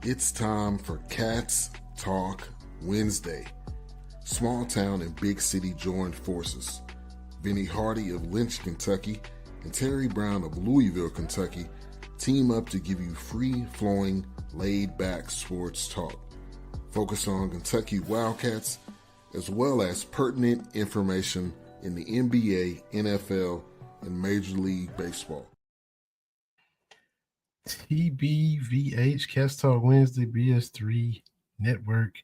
It's time for Cats Talk Wednesday. Small town and big city joined forces. Vinny Hardy of Lynch, Kentucky, and Terry Brown of Louisville, Kentucky, team up to give you free-flowing, laid-back sports talk. Focus on Kentucky Wildcats, as well as pertinent information in the NBA, NFL, and Major League Baseball. TBVH, Cast Talk Wednesday, BS3 Network.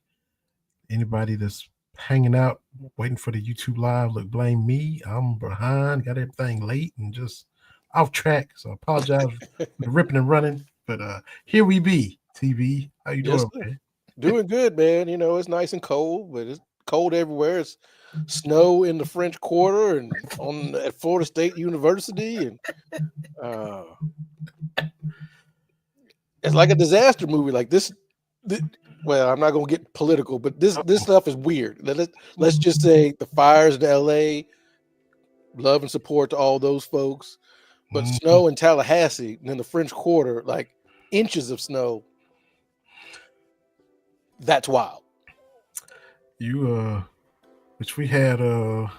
Anybody that's hanging out, waiting for the YouTube live, look, blame me. I'm behind, got everything late and just off track. So I apologize for the ripping and running. But here we be, TV. How you Yes, doing, sir. man? Doing good, man. You know, it's nice and cold, but it's cold everywhere. It's snow in the French Quarter and on at Florida State University, and uh, it's like a disaster movie. Like this, well, I'm not gonna get political, but this stuff is weird. Let's just say the fires in L.A. Love and support to all those folks, but snow in Tallahassee and in the French Quarter, like inches of snow. That's wild. You which we had the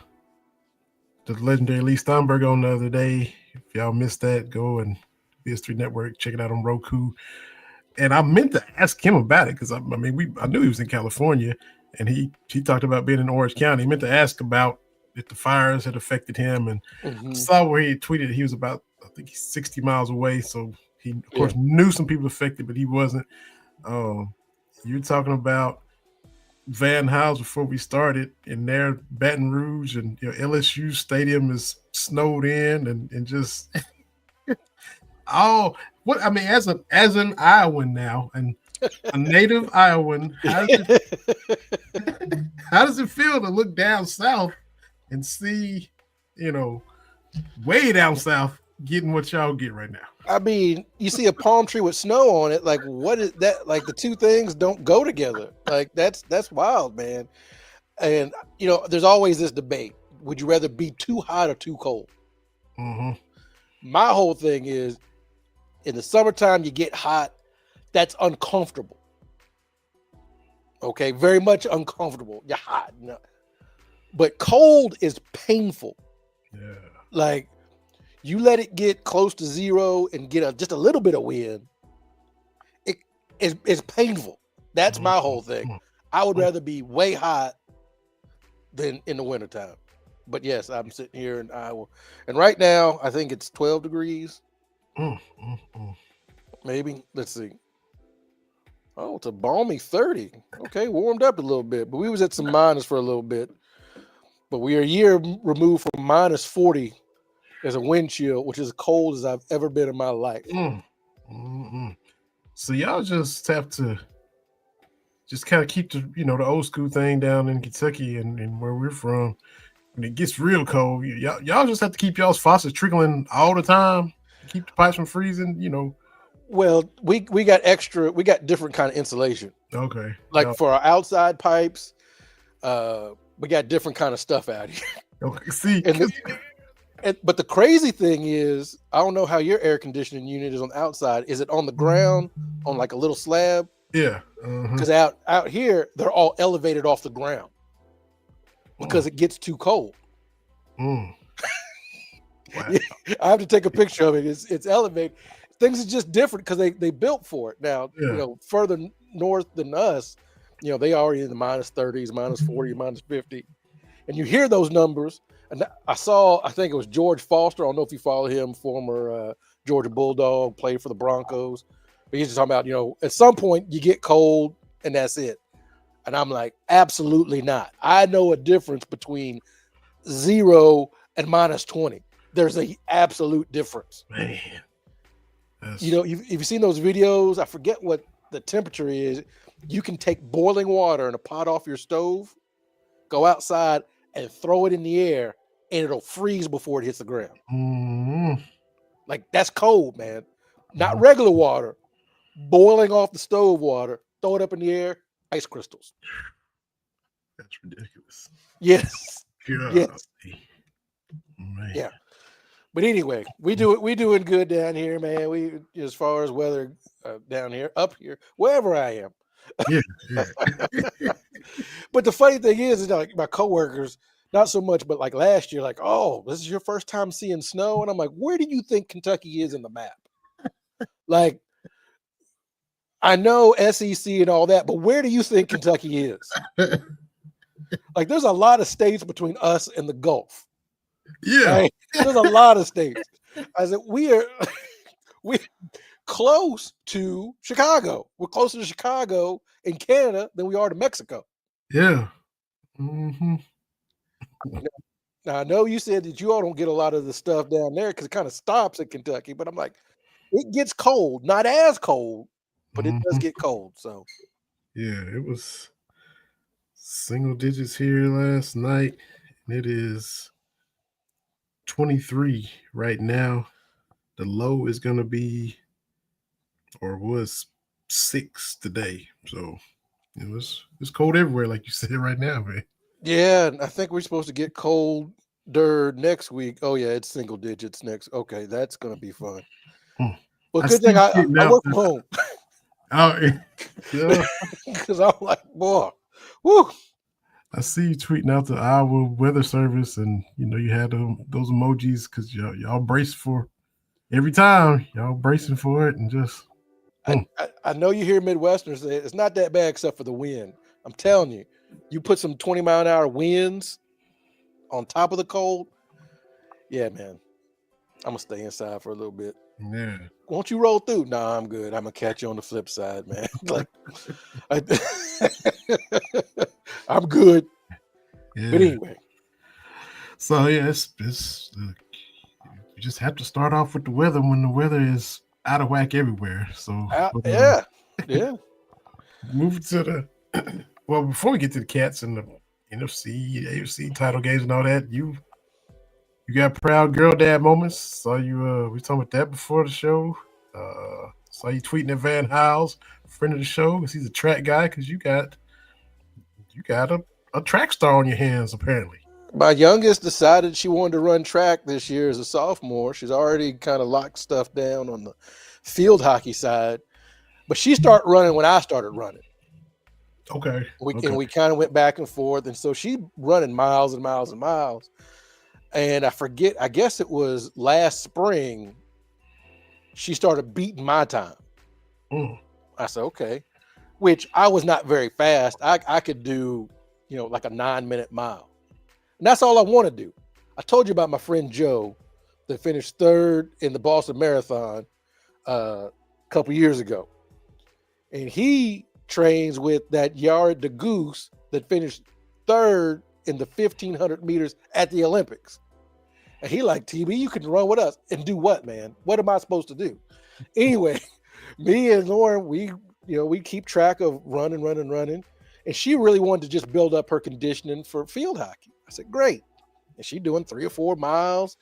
legendary Lee Steinberg on the other day. If y'all missed that, go and BS3 Network, check it out on Roku. And I meant to ask him about it because I knew he was in California, and he talked about being in Orange County. He meant to ask about if the fires had affected him, and I saw where he tweeted he was about, I think he's 60 miles away, so he of course knew some people affected, but he wasn't. You're talking about Van House before we started, and their Baton Rouge and LSU stadium is snowed in, and just what I mean, as an Iowan now and a native Iowan, how does it feel to look down south and see, way down south getting what y'all get right now? I mean, you see a palm tree with snow on it. Like, what is that? Like, the two things don't go together. Like, that's wild, man. And there's always this debate: would you rather be too hot or too cold? My whole thing is, in the summertime, you get hot. That's uncomfortable. Okay, very much uncomfortable. You're hot, but cold is painful. Yeah, like. You let it get close to zero and get just a little bit of wind, it's painful. That's my whole thing. I would rather be way hot than in the wintertime. But yes, I'm sitting here in Iowa. And right now, I think it's 12 degrees. Maybe. Let's see. Oh, it's a balmy 30. Okay, warmed up a little bit. But we was at some minus for a little bit. But we are a year removed from minus 40. There's a wind chill, which is as cold as I've ever been in my life. So y'all just have to just kind of keep the old school thing down in Kentucky and where we're from. When it gets real cold, y'all just have to keep y'all's faucets trickling all the time, keep the pipes from freezing. Well, we got different kind of insulation. Okay. Like for our outside pipes, we got different kind of stuff out here. Okay. See. But the crazy thing is, I don't know how your air conditioning unit is on the outside. Is it on the ground on like a little slab? Yeah. Because out here, they're all elevated off the ground because it gets too cold. Wow. I have to take a picture of it. It's elevated. Things are just different because they built for it. Now, further north than us, they already in the minus 30s, minus 40, minus 50. And you hear those numbers. And I think it was George Foster. I don't know if you follow him, former Georgia Bulldog, played for the Broncos. But he's just talking about, at some point you get cold and that's it. And I'm like, absolutely not. I know a difference between 0 and minus 20. There's a absolute difference. Man. You've seen those videos. I forget what the temperature is. You can take boiling water in a pot off your stove, go outside and throw it in the air, and it'll freeze before it hits the ground. Like, that's cold, man. Not regular water. Boiling off the stove water, throw it up in the air, ice crystals. That's ridiculous. Yes. God. Yes. Man. Yeah. But anyway, we doing good down here, man. We as far as weather down here, up here, wherever I am. Yeah, yeah. But the funny thing is like my coworkers, not so much, but like last year, like, oh, this is your first time seeing snow, and I'm like, where do you think Kentucky is in the map? Like, I know SEC and all that, but where do you think Kentucky is? Like, there's a lot of states between us and the Gulf. Yeah. Right? There's a lot of states. I said, we're close to Chicago. We're closer to Chicago in Canada than we are to Mexico. Yeah. Mm-hmm. Now, I know you said that you all don't get a lot of the stuff down there because it kind of stops at Kentucky, but I'm like, it gets cold, not as cold, but it does get cold. So, yeah, it was single digits here last night, and it is 23 right now. The low is going to be, or was 6 today. So it's cold everywhere, like you said right now, man. yeah, and I think we're supposed to get colder next week. Oh, yeah, it's single digits next. Okay, that's going to be fun. Well, good thing I work from home. Oh, yeah. Because I'm like, boy, whoo. I see you tweeting out the Iowa Weather Service, and you had those emojis because y'all brace for every time. Y'all bracing for it, and just. I know you hear Midwesterners say it's not that bad except for the wind. I'm telling you, you put some 20-mile-an-hour winds on top of the cold. Yeah, man, I'm gonna stay inside for a little bit. Yeah. Won't you roll through? Nah, I'm good. I'm gonna catch you on the flip side, man. Like, I'm good. Yeah. But anyway, so yeah, it's you just have to start off with the weather when the weather is out of whack everywhere. So yeah. Moving to the well, before we get to the Cats and the NFC, AFC title games and all that, you got proud girl dad moments. Saw you we talking about that before the show. Saw you tweeting at Van Hiles, friend of the show, because he's a track guy, because you got a track star on your hands, apparently. My youngest decided she wanted to run track this year as a sophomore. She's already kind of locked stuff down on the field hockey side, but she started running when I started running. Okay. And we kind of went back and forth, and so she's running miles and miles and miles. And I forget, I guess it was last spring, she started beating my time. I said, okay, which I was not very fast. I could do, like a 9-minute mile. And that's all I want to do. I told you about my friend Joe that finished third in the Boston Marathon a couple years ago. And he trains with that Yard the Goose that finished third in the 1,500 meters at the Olympics. And he like, TB, you can run with us. And do what, man? What am I supposed to do? Anyway, me and Lauren, we keep track of running. And she really wanted to just build up her conditioning for field hockey. I said, great. And she doing 3 or 4 miles.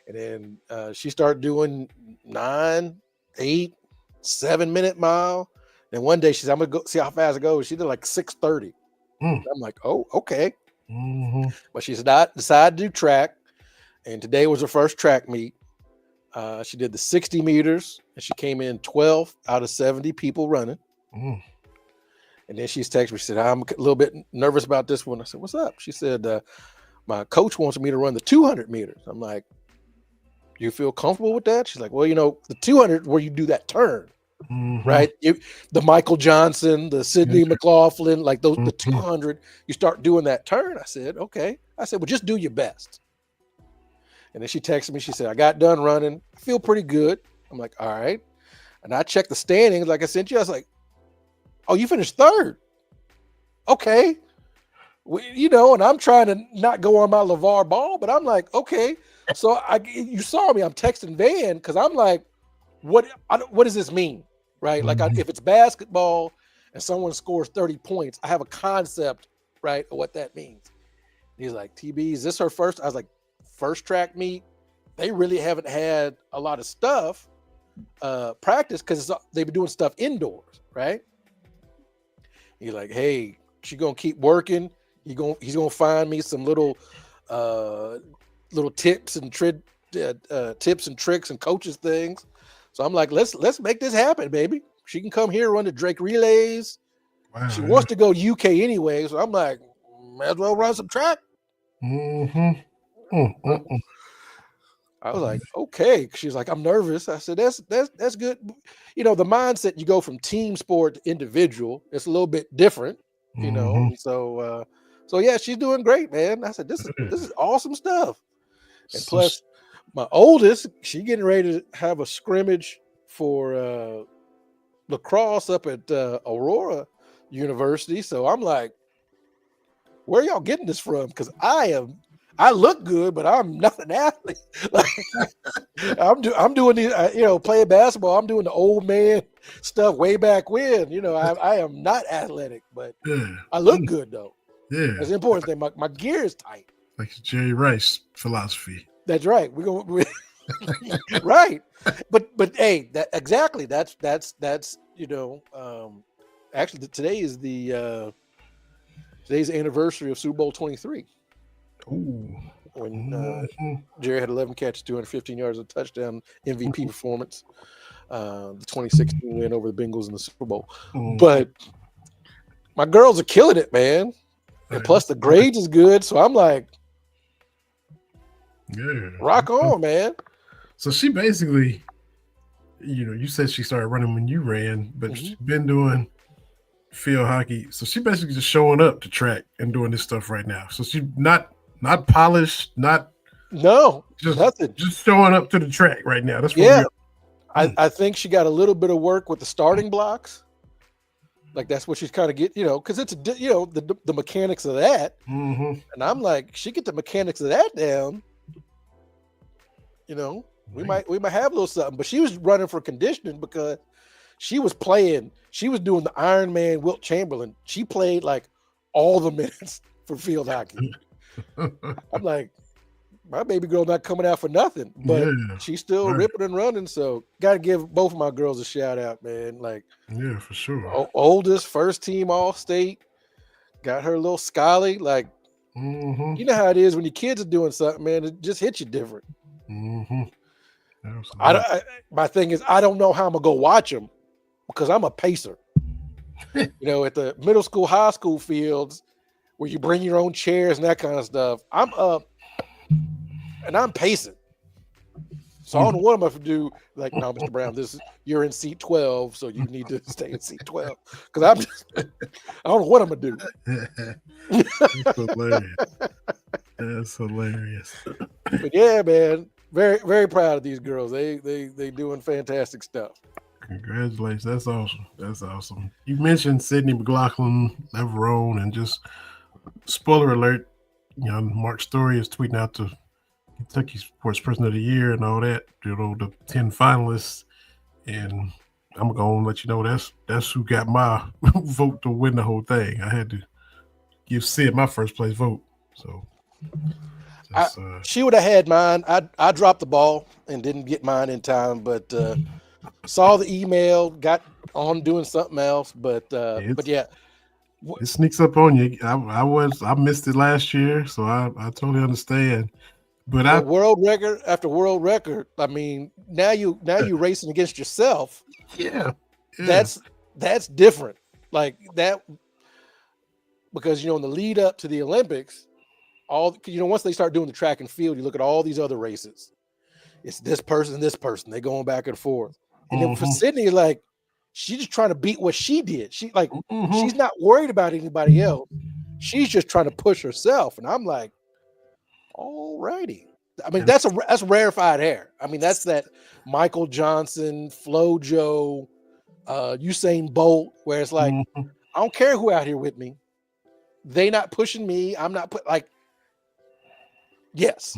And then she started doing 9, 8, 7-minute mile. And one day she said, I'm going to go see how fast it goes. She did like 6:30. I'm like, oh, okay. But she decided to do track. And today was her first track meet. She did the 60 meters, and she came in 12th out of 70 people running. And then she's texted me. She said, I'm a little bit nervous about this one. I said, what's up? She said, my coach wants me to run the 200 meters. I'm like, you feel comfortable with that? She's like, well, the 200 where you do that turn, right? The Michael Johnson, the Sidney McLaughlin, like those, the 200, you start doing that turn. I said, okay. I said, well, just do your best. And then she texted me. She said, I got done running. I feel pretty good. I'm like, all right. And I checked the standings like I sent you. I was like, oh, you finished third. Okay. And I'm trying to not go on my LeVar Ball, but I'm like, okay. So you saw me. I'm texting Van because I'm like, what does this mean? Right? Like if it's basketball and someone scores 30 points, I have a concept, right, of what that means. And he's like, TB, is this her first? I was like, first track meet. They really haven't had a lot of stuff practice because they've been doing stuff indoors, right? He's like, hey, she's gonna keep working. He's gonna find me some little tips and tips and tricks and coaches things. So I'm like, let's make this happen, baby. She can come here, run the Drake relays. Wow, She wants to go UK anyway, so I'm like, might as well run some track. I was like, okay. She's like, I'm nervous. I said, that's good. The mindset, you go from team sport to individual, it's a little bit different, And so yeah, she's doing great, man. I said, this is awesome stuff. And plus, my oldest, she getting ready to have a scrimmage for lacrosse up at Aurora University. So I'm like, where y'all getting this from? Because I look good, but I'm not an athlete. Like, I'm doing the playing basketball. I'm doing the old man stuff way back when. I am not athletic, but I look good though. Yeah, that's the important thing. My gear is tight. Like Jerry Rice philosophy. That's right. We're right. But hey, exactly. That's actually today is today's anniversary of Super Bowl 23. Ooh. When Jerry had 11 catches, 215 yards, a touchdown, MVP performance, the 2016 win over the Bengals in the Super Bowl. But my girls are killing it, man. And plus the grades is good. So I'm like, rock on, man. So she basically, you said she started running when you ran, but she's been doing field hockey. So she basically just showing up to track and doing this stuff right now. So she's not polished, nothing. Just showing up to the track right now. That's I think she got a little bit of work with the starting blocks. Like that's what she's kind of because it's the mechanics of that. And I'm like, she get the mechanics of that down. We might have a little something. But she was running for conditioning because she was doing the Iron Man Wilt Chamberlain. She played like all the minutes for field hockey. I'm like, my baby girl not coming out for nothing, but she's still ripping and running. So got to give both of my girls a shout out, man. Like, yeah, for sure. Oldest, first team All-State, got her little Scully. Like, you know how it is when your kids are doing something, man. It just hits you different. My thing is, I don't know how I'm gonna go watch them because I'm a pacer. At the middle school, high school fields where you bring your own chairs and that kind of stuff, I'm up and I'm pacing. So I don't know what I'm going to do. Like, no, Mr. Brown, you're in seat 12, so you need to stay in seat 12. Because I don't know what I'm going to do. That's hilarious. That's hilarious. But yeah, man, very, very proud of these girls. They doing fantastic stuff. Congratulations. That's awesome. That's awesome. You mentioned Sydney McLaughlin, Leverone, and just spoiler alert, Mark Story is tweeting out to Kentucky Sports Person of the Year and all that, the 10 finalists. And I'm going to let you know that's who got my vote to win the whole thing. I had to give Sid my first place vote. So she would have had mine. I dropped the ball and didn't get mine in time, but saw the email, got on doing something else. But yeah. It sneaks up on you. I missed it last year, so I totally understand. But world record after world record. I mean, now you racing against yourself. Yeah. That's different. Like that, because in the lead up to the Olympics, once they start doing the track and field, you look at all these other races. It's this person, they going back and forth. And then for Sydney, like, she's just trying to beat what she did. She she's not worried about anybody else. She's just trying to push herself. And I'm like, all righty. I mean, that's rarefied air. I mean, that's that Michael Johnson, Flojo, Usain Bolt, where it's like, I don't care who out here with me. They not pushing me. I'm not yes.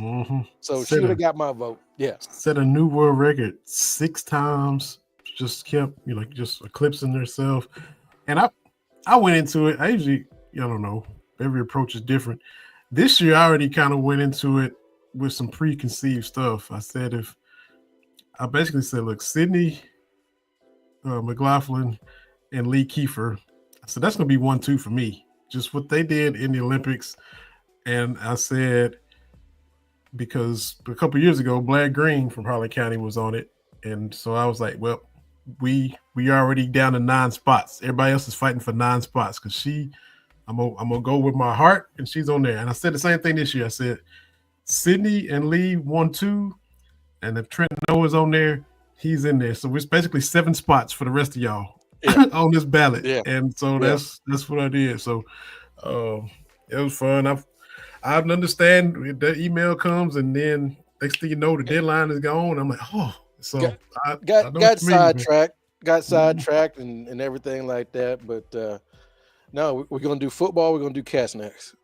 So she would have got my vote. Yeah. Set a new world record 6 times. Just kept, just eclipsing herself. And I went into it. I usually, I don't know, every approach is different. This year, I already kind of went into it with some preconceived stuff. I basically said, look, Sydney McLaughlin and Lee Kiefer. I said, that's going to be 1-2 for me. Just what they did in the Olympics. And I said, because a couple of years ago, Blair Green from Harlan County was on it, and so I was like, well, we already down to 9 spots. Everybody else is fighting for 9 spots because I'm gonna go with my heart, and she's on there. And I said the same thing this year. I said Sydney and Lee 1-2, and if Trent Noah's on there, he's in there. So it's basically 7 spots for the rest of y'all on this ballot. Yeah. And so that's what I did. So it was fun. I understand the email comes, and then next thing you know, the deadline is gone. I'm like, oh, so I got sidetracked and everything like that. But no, we're gonna do football. We're gonna do cats next.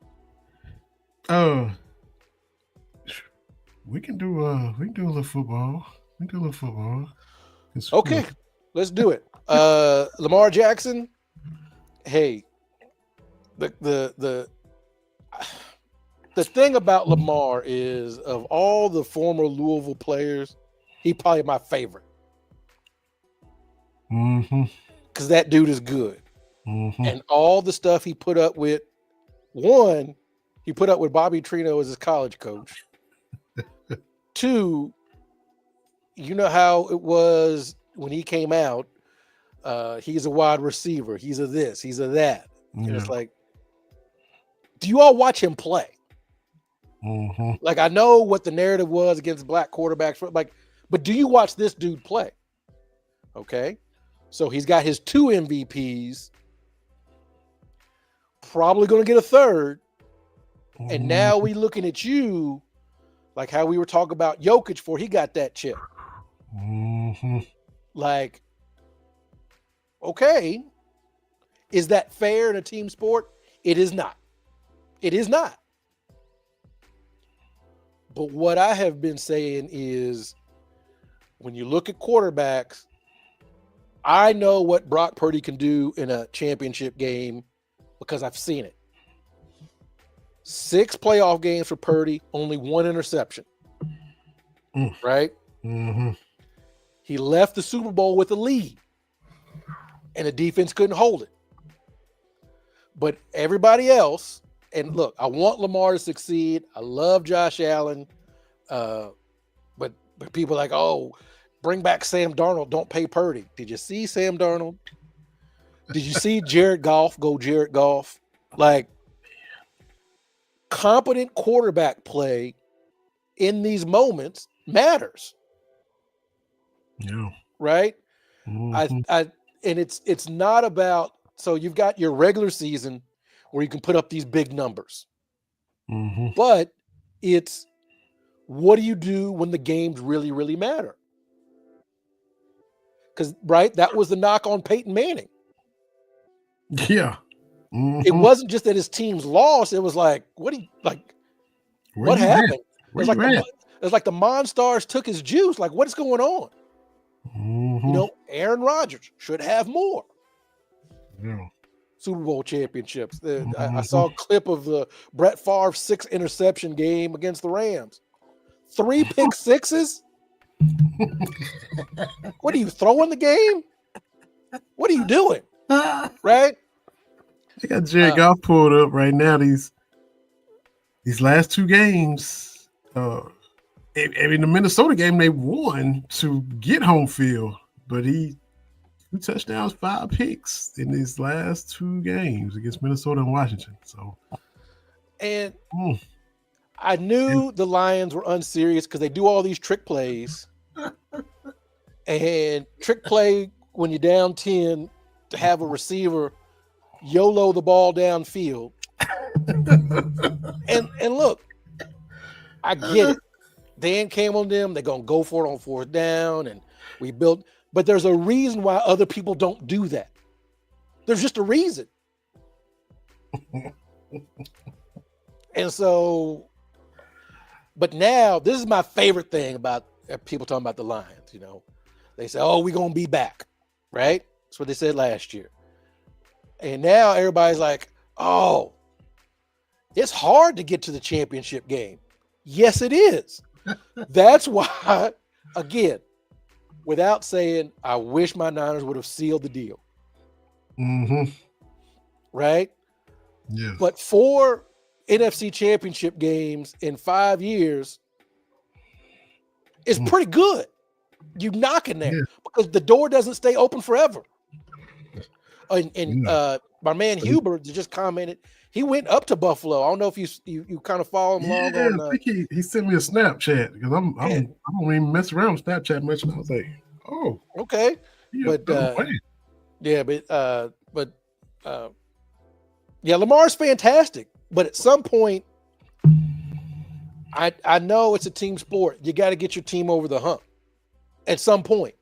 We can do a little football. We can do a little football. Okay, let's do it. Lamar Jackson. Hey, the thing about Lamar is, of all the former Louisville players, he probably my favorite. Because that dude is good. And all the stuff he put up with, he put up with Bobby Trino as his college coach. 2, you know how it was when he came out. He's a wide receiver. He's a this. He's a that. And it's like, do you all watch him play? Like, I know what the narrative was against black quarterbacks, but do you watch this dude play? Okay, so he's got his 2 MVPs, probably going to get a 3rd, and now we looking at you like how we were talking about Jokic before he got that chip. Like, okay, is that fair in a team sport? It is not. It is not. But what I have been saying is, when you look at quarterbacks, I know what Brock Purdy can do in a championship game because I've seen it. 6 playoff games for Purdy, only 1 interception. Right? He left the Super Bowl with a lead, and the defense couldn't hold it. But everybody else, and look, I want Lamar to succeed. I love Josh Allen. But people are like, oh, bring back Sam Darnold. Don't pay Purdy. Did you see Sam Darnold? Did you see Jared Goff go Jared Goff? Like, competent quarterback play in these moments matters. Yeah. Right? And it's not about, so you've got your regular season where you can put up these big numbers. But it's, what do you do when the games really, really matter? Because, right, that was the knock on Peyton Manning. Yeah. It wasn't just that his teams lost. It was like, what happened? It was like the Monstars took his juice. Like, what is going on? You know, Aaron Rodgers should have more. Yeah. Super Bowl championships. I saw a clip of the Brett Favre 6 interception game against the Rams. 3 pick sixes. What are you throwing the game? What are you doing? Right? I got Jared Goff pulled up right now. These last 2 games. I mean, the Minnesota game they won to get home field, but he 2 touchdowns, 5 picks in these last 2 games against Minnesota and Washington. So, and I knew the Lions were unserious because they do all these trick plays, and trick play when you're down 10 to have a receiver YOLO the ball downfield. and look, I get it. Dan Campbell and them, they're gonna go for it on 4th down, and we built. But there's a reason why other people don't do that. There's just a reason. And so, but now this is my favorite thing about people talking about the Lions. You know, they say, "Oh, we're gonna be back," right? That's what they said last year. And now everybody's like, "Oh, it's hard to get to the championship game." Yes, it is. That's why, again, without saying, I wish my Niners would have sealed the deal. Right? Yeah. But 4 NFC championship games in 5 years is pretty good. You knock in there Yeah. because the door doesn't stay open forever. And my man Huber just commented, he went up to Buffalo. I don't know if you kind of follow him along on. I think he sent me a Snapchat because I don't even mess around with Snapchat much. And I was like, oh, okay, yeah, Lamar's fantastic, but at some point, I know it's a team sport. You got to get your team over the hump at some point.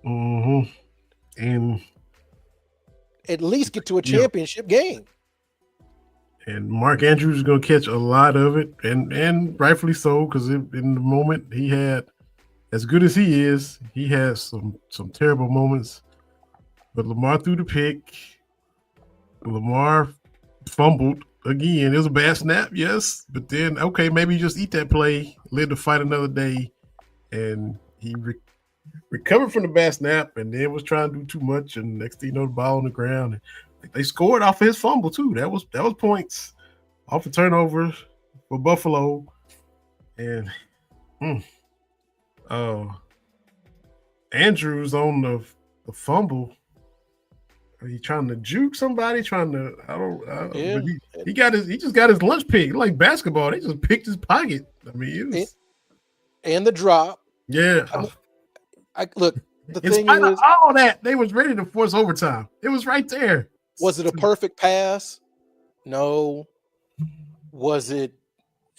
Mm-hmm. And at least get to a championship game. And Mark Andrews is going to catch a lot of it, and rightfully so, because in the moment he had, as good as he is, he had some terrible moments. But Lamar threw the pick. Lamar fumbled again. It was a bad snap, yes, but then okay, maybe just eat that play, live to fight another day, and he recovered from the bad snap, and then was trying to do too much, and next thing you know, the ball on the ground. And they scored off his fumble too. That was points off the turnover for Buffalo, and Andrews on the fumble. Are you trying to juke somebody? But he just got his lunch pick like basketball. They just picked his pocket. I mean, it was, and the drop. Yeah. Look. The in thing spite is, of all that, they was ready to force overtime. It was right there. Was it a perfect pass? No. Was it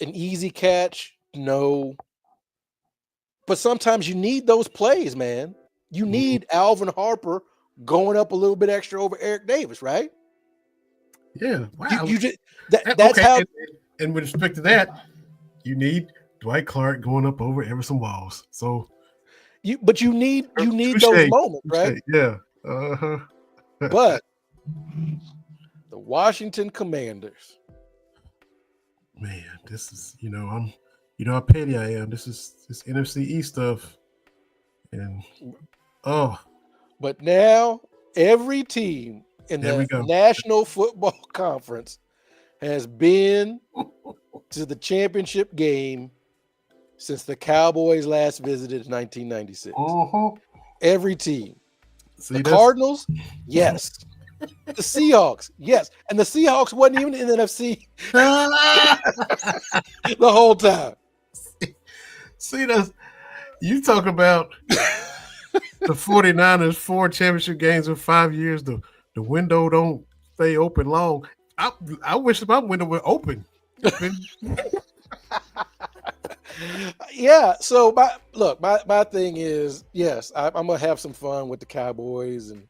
an easy catch? No. But sometimes you need those plays, man. You need Alvin Harper going up a little bit extra over Eric Davis, right? Yeah. Wow. That's how. And with respect to that, you need Dwight Clark going up over Everson Walls. So. You need those moments, right? Yeah. Uh-huh. But the Washington Commanders. Man, this is, how petty I am. This is this NFC East stuff. And but now every team in the National Football Conference has been to the championship game since the Cowboys last visited in 1996. Every team. The Cardinals, yes. The Seahawks, yes. And the Seahawks wasn't even in the NFC the whole time. See, you talk about the 49ers 4 championship games in 5 years. The window don't stay open long. I wish my window were open. Yeah. So my thing is, yes, I'm gonna have some fun with the Cowboys and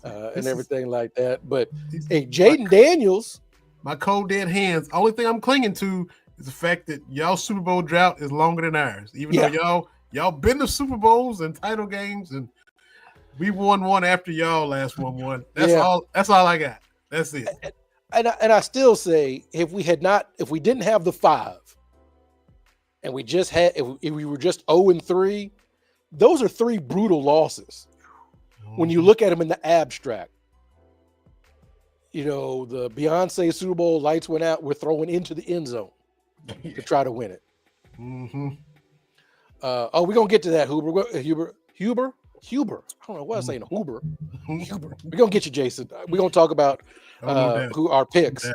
everything like that. But hey, Jaden Daniels, my cold dead hands. Only thing I'm clinging to is the fact that y'all Super Bowl drought is longer than ours. Even though y'all been to Super Bowls and title games, and we won one after y'all last one. That's all. That's all I got. That's it. And I still say if we didn't have the 5. And if we were just 0-3, those are 3 brutal losses. When you look at them in the abstract, the Beyonce Super Bowl lights went out. We're throwing into the end zone to try to win it. Mm-hmm. We're gonna get to that, Huber. I don't know what I'm saying. Huber. We're gonna get you, Jason. We're gonna talk about who our picks.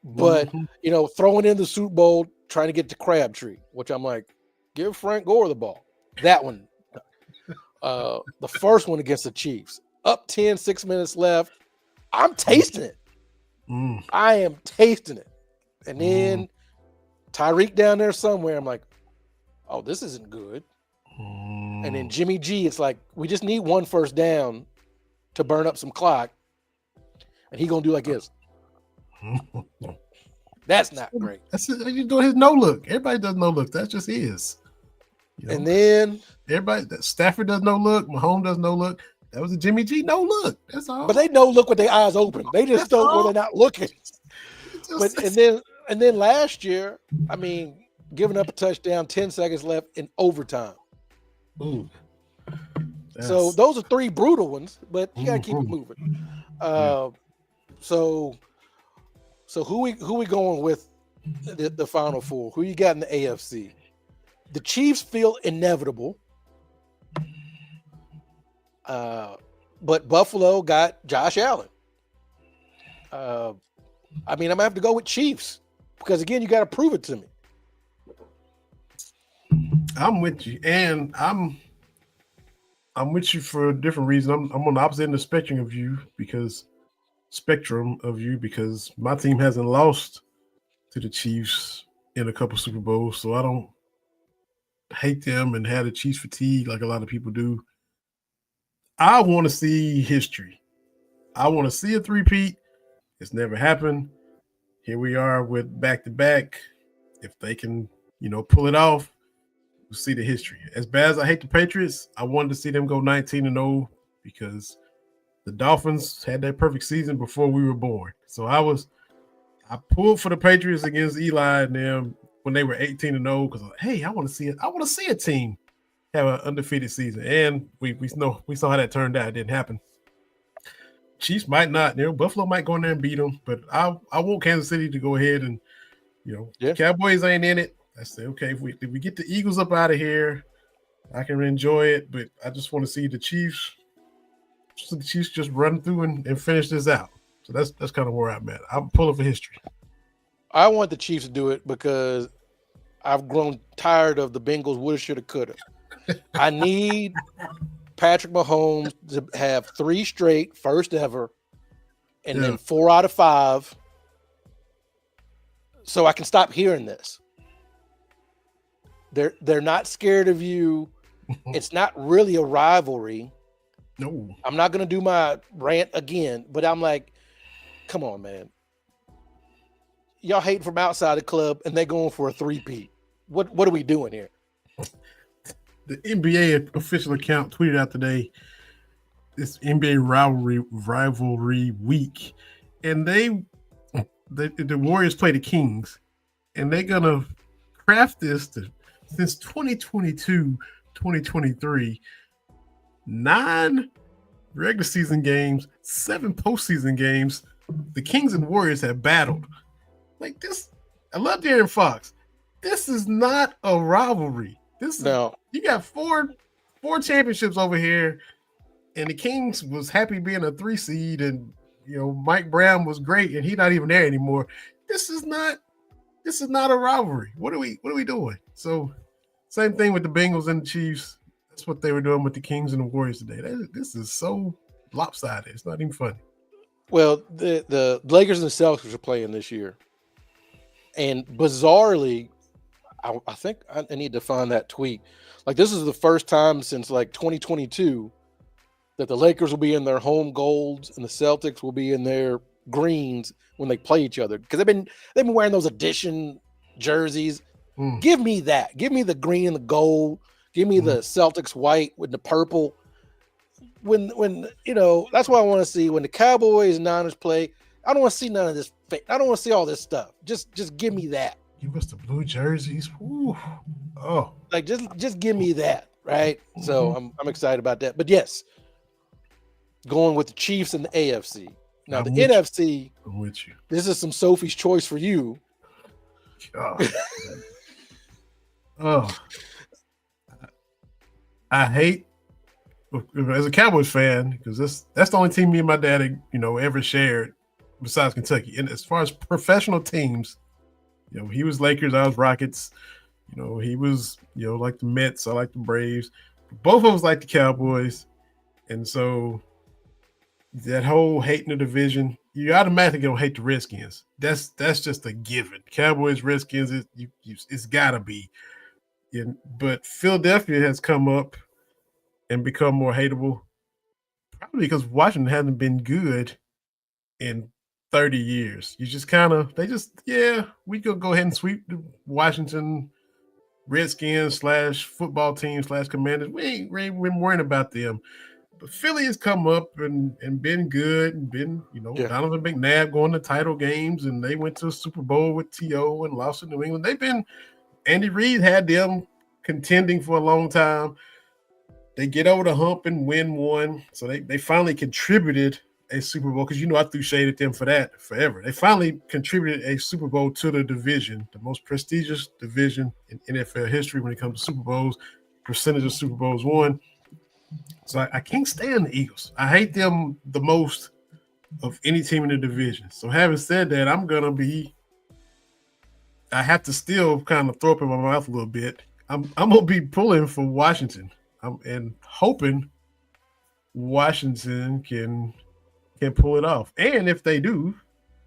But throwing in the Super Bowl, trying to get to Crabtree, which I'm like, give Frank Gore the ball. That one. The first one against the Chiefs. Up 10, 6 minutes left. I'm tasting it. I am tasting it. And then Tyreek down there somewhere. I'm like, oh, this isn't good. And then Jimmy G, it's like, we just need 1 first down to burn up some clock. And he going to do like this. That's not great. That's you doing his no look. Everybody does no look. That's just his. And then Stafford does no look. Mahomes does no look. That was a Jimmy G no look. That's all. But they no look with their eyes open. They just don't where they're not looking. And then last year, I mean, giving up a touchdown, 10 seconds left in overtime. So those are 3 brutal ones, but you gotta keep it moving. So who we going with the final 4? Who you got in the AFC? The Chiefs feel inevitable. But Buffalo got Josh Allen. I mean, I'm gonna have to go with Chiefs because again, you got to prove it to me. I'm with you, and I'm with you for a different reason. I'm on the opposite end of the spectrum of you because my team hasn't lost to the Chiefs in a couple Super Bowls, so I don't hate them and have the Chiefs fatigue like a lot of people do. I want to see history. I want to see a three-peat. It's never happened. Here we are with back-to-back. If they can, pull it off, we'll see the history. As bad as I hate the Patriots, I wanted to see them go 19-0 because the Dolphins had their perfect season before we were born. So I pulled for the Patriots against Eli and them when they were 18-0 because hey, I want to see it. I want to see a team have an undefeated season, and we saw how that turned out. It didn't happen. Chiefs might not. Buffalo might go in there and beat them, but I want Kansas City to go ahead and Cowboys ain't in it. I say okay, if we get the Eagles up out of here, I can enjoy it, but I just want to see the Chiefs. So the Chiefs just run through and finish this out. So that's kind of where I'm at. I'm pulling for history. I want the Chiefs to do it because I've grown tired of the Bengals woulda, shoulda, coulda. I need Patrick Mahomes to have 3 straight, first ever, and then 4 out of 5, so I can stop hearing this. They're not scared of you. It's not really a rivalry. No. I'm not going to do my rant again, but I'm like, come on, man. Y'all hate from outside the club, and they're going for a 3-peat. What are we doing here? The NBA official account tweeted out today, it's NBA rivalry week, and the Warriors play the Kings, and they're going to craft this since 2022, 2023, 9 regular season games, 7 postseason games. The Kings and Warriors have battled. Like this, I love De'Aaron Fox. This is not a rivalry. You got four championships over here, and the Kings was happy being a 3 seed, and Mike Brown was great, and he's not even there anymore. This is not a rivalry. What are we doing? So, same thing with the Bengals and the Chiefs. That's what they were doing with the Kings and the Warriors today. This is so lopsided. It's not even funny. Well, the Lakers and the Celtics are playing this year, and bizarrely, I think I need to find that tweet. Like, this is the first time since like 2022 that the Lakers will be in their home golds and the Celtics will be in their greens when they play each other, because they've been wearing those edition jerseys. Give me that. Give me the green and the gold. Give me the Celtics white with the purple. When that's what I want to see when the Cowboys and Niners play. I don't want to see none of this. I don't want to see all this stuff. Just give me that. Give us the blue jerseys. Ooh. Oh, like just give me that, right? So I'm excited about that. But yes, going with the Chiefs and the AFC. Now the NFC. I'm with you. This is some Sophie's choice for you. Oh, I hate as a Cowboys fan because that's the only team me and my dad ever shared besides Kentucky. And as far as professional teams, he was Lakers, I was Rockets. He was like the Mets, I like the Braves. Both of us like the Cowboys, and so that whole hating the division, you automatically gonna hate the Redskins. That's just a given. Cowboys, Redskins, it's gotta be. But Philadelphia has come up and become more hateable, probably because Washington hasn't been good in 30 years. You just we could go ahead and sweep the Washington Redskins / football team / Commanders. We ain't worrying about them. But Philly has come up and been good and been, Donovan McNabb going to title games, and they went to a Super Bowl with T.O. and lost to New England. Andy Reid had them contending for a long time. They get over the hump and win one. So they finally contributed a Super Bowl, because I threw shade at them for that forever. They finally contributed a Super Bowl to the division, the most prestigious division in NFL history when it comes to Super Bowls, percentage of Super Bowls won. So I can't stand the Eagles. I hate them the most of any team in the division. So having said that, I have to still kind of throw up in my mouth a little bit. I'm gonna be pulling for Washington. And hoping Washington can pull it off. And if they do,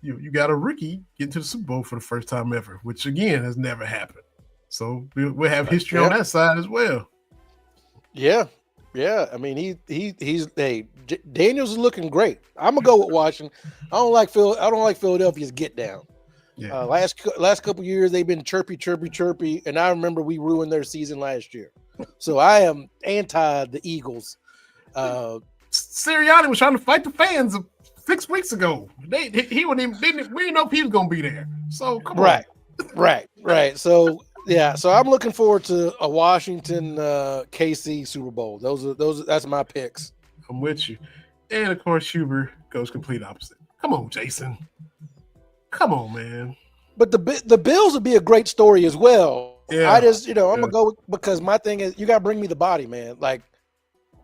you got a rookie get to the Super Bowl for the first time ever, which again has never happened. So we'll have history on that side as well. Yeah. Yeah. I mean, Daniels is looking great. I'm gonna go with Washington. I don't like Philadelphia's get down. Yeah. Last couple years they've been chirpy, and I remember we ruined their season last year. So I am anti the Eagles. Sirianni was trying to fight the fans 6 weeks ago. He wouldn't even we didn't know if he was gonna be there. So come on. Right. So yeah, so I'm looking forward to a Washington KC Super Bowl. That's my picks. I'm with you. And of course Huber goes complete opposite. Come on, Jason. Come on, man. But the Bills would be a great story as well. Yeah. I just, I'm gonna go because my thing is you gotta bring me the body, man. Like,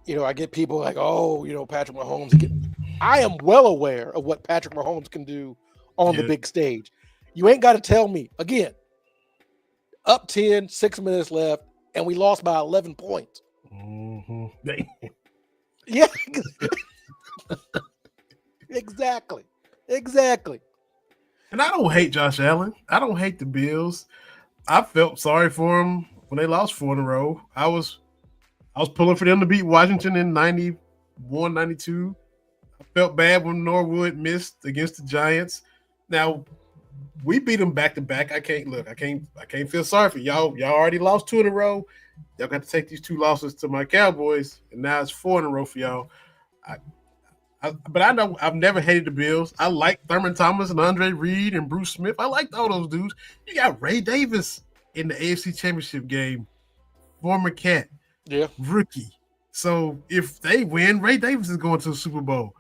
I get people like, Patrick Mahomes. I am well aware of what Patrick Mahomes can do on the big stage. You ain't got to tell me again. Up 10, 6 minutes left, and we lost by 11 points. Mm-hmm. Yeah. Exactly. And I don't hate Josh Allen. I don't hate the Bills. I felt sorry for them when they lost 4 in a row. I was pulling for them to beat Washington in 91, 92. I felt bad when Norwood missed against the Giants. Now, we beat them back to back. I can't feel sorry for y'all. Y'all already lost 2 in a row. Y'all got to take these 2 losses to my Cowboys, and now it's 4 in a row for y'all. But I know I've never hated the Bills. I like Thurman Thomas and Andre Reed and Bruce Smith. I liked all those dudes. You got Ray Davis in the AFC Championship game, former Cat, rookie. So if they win, Ray Davis is going to the Super Bowl.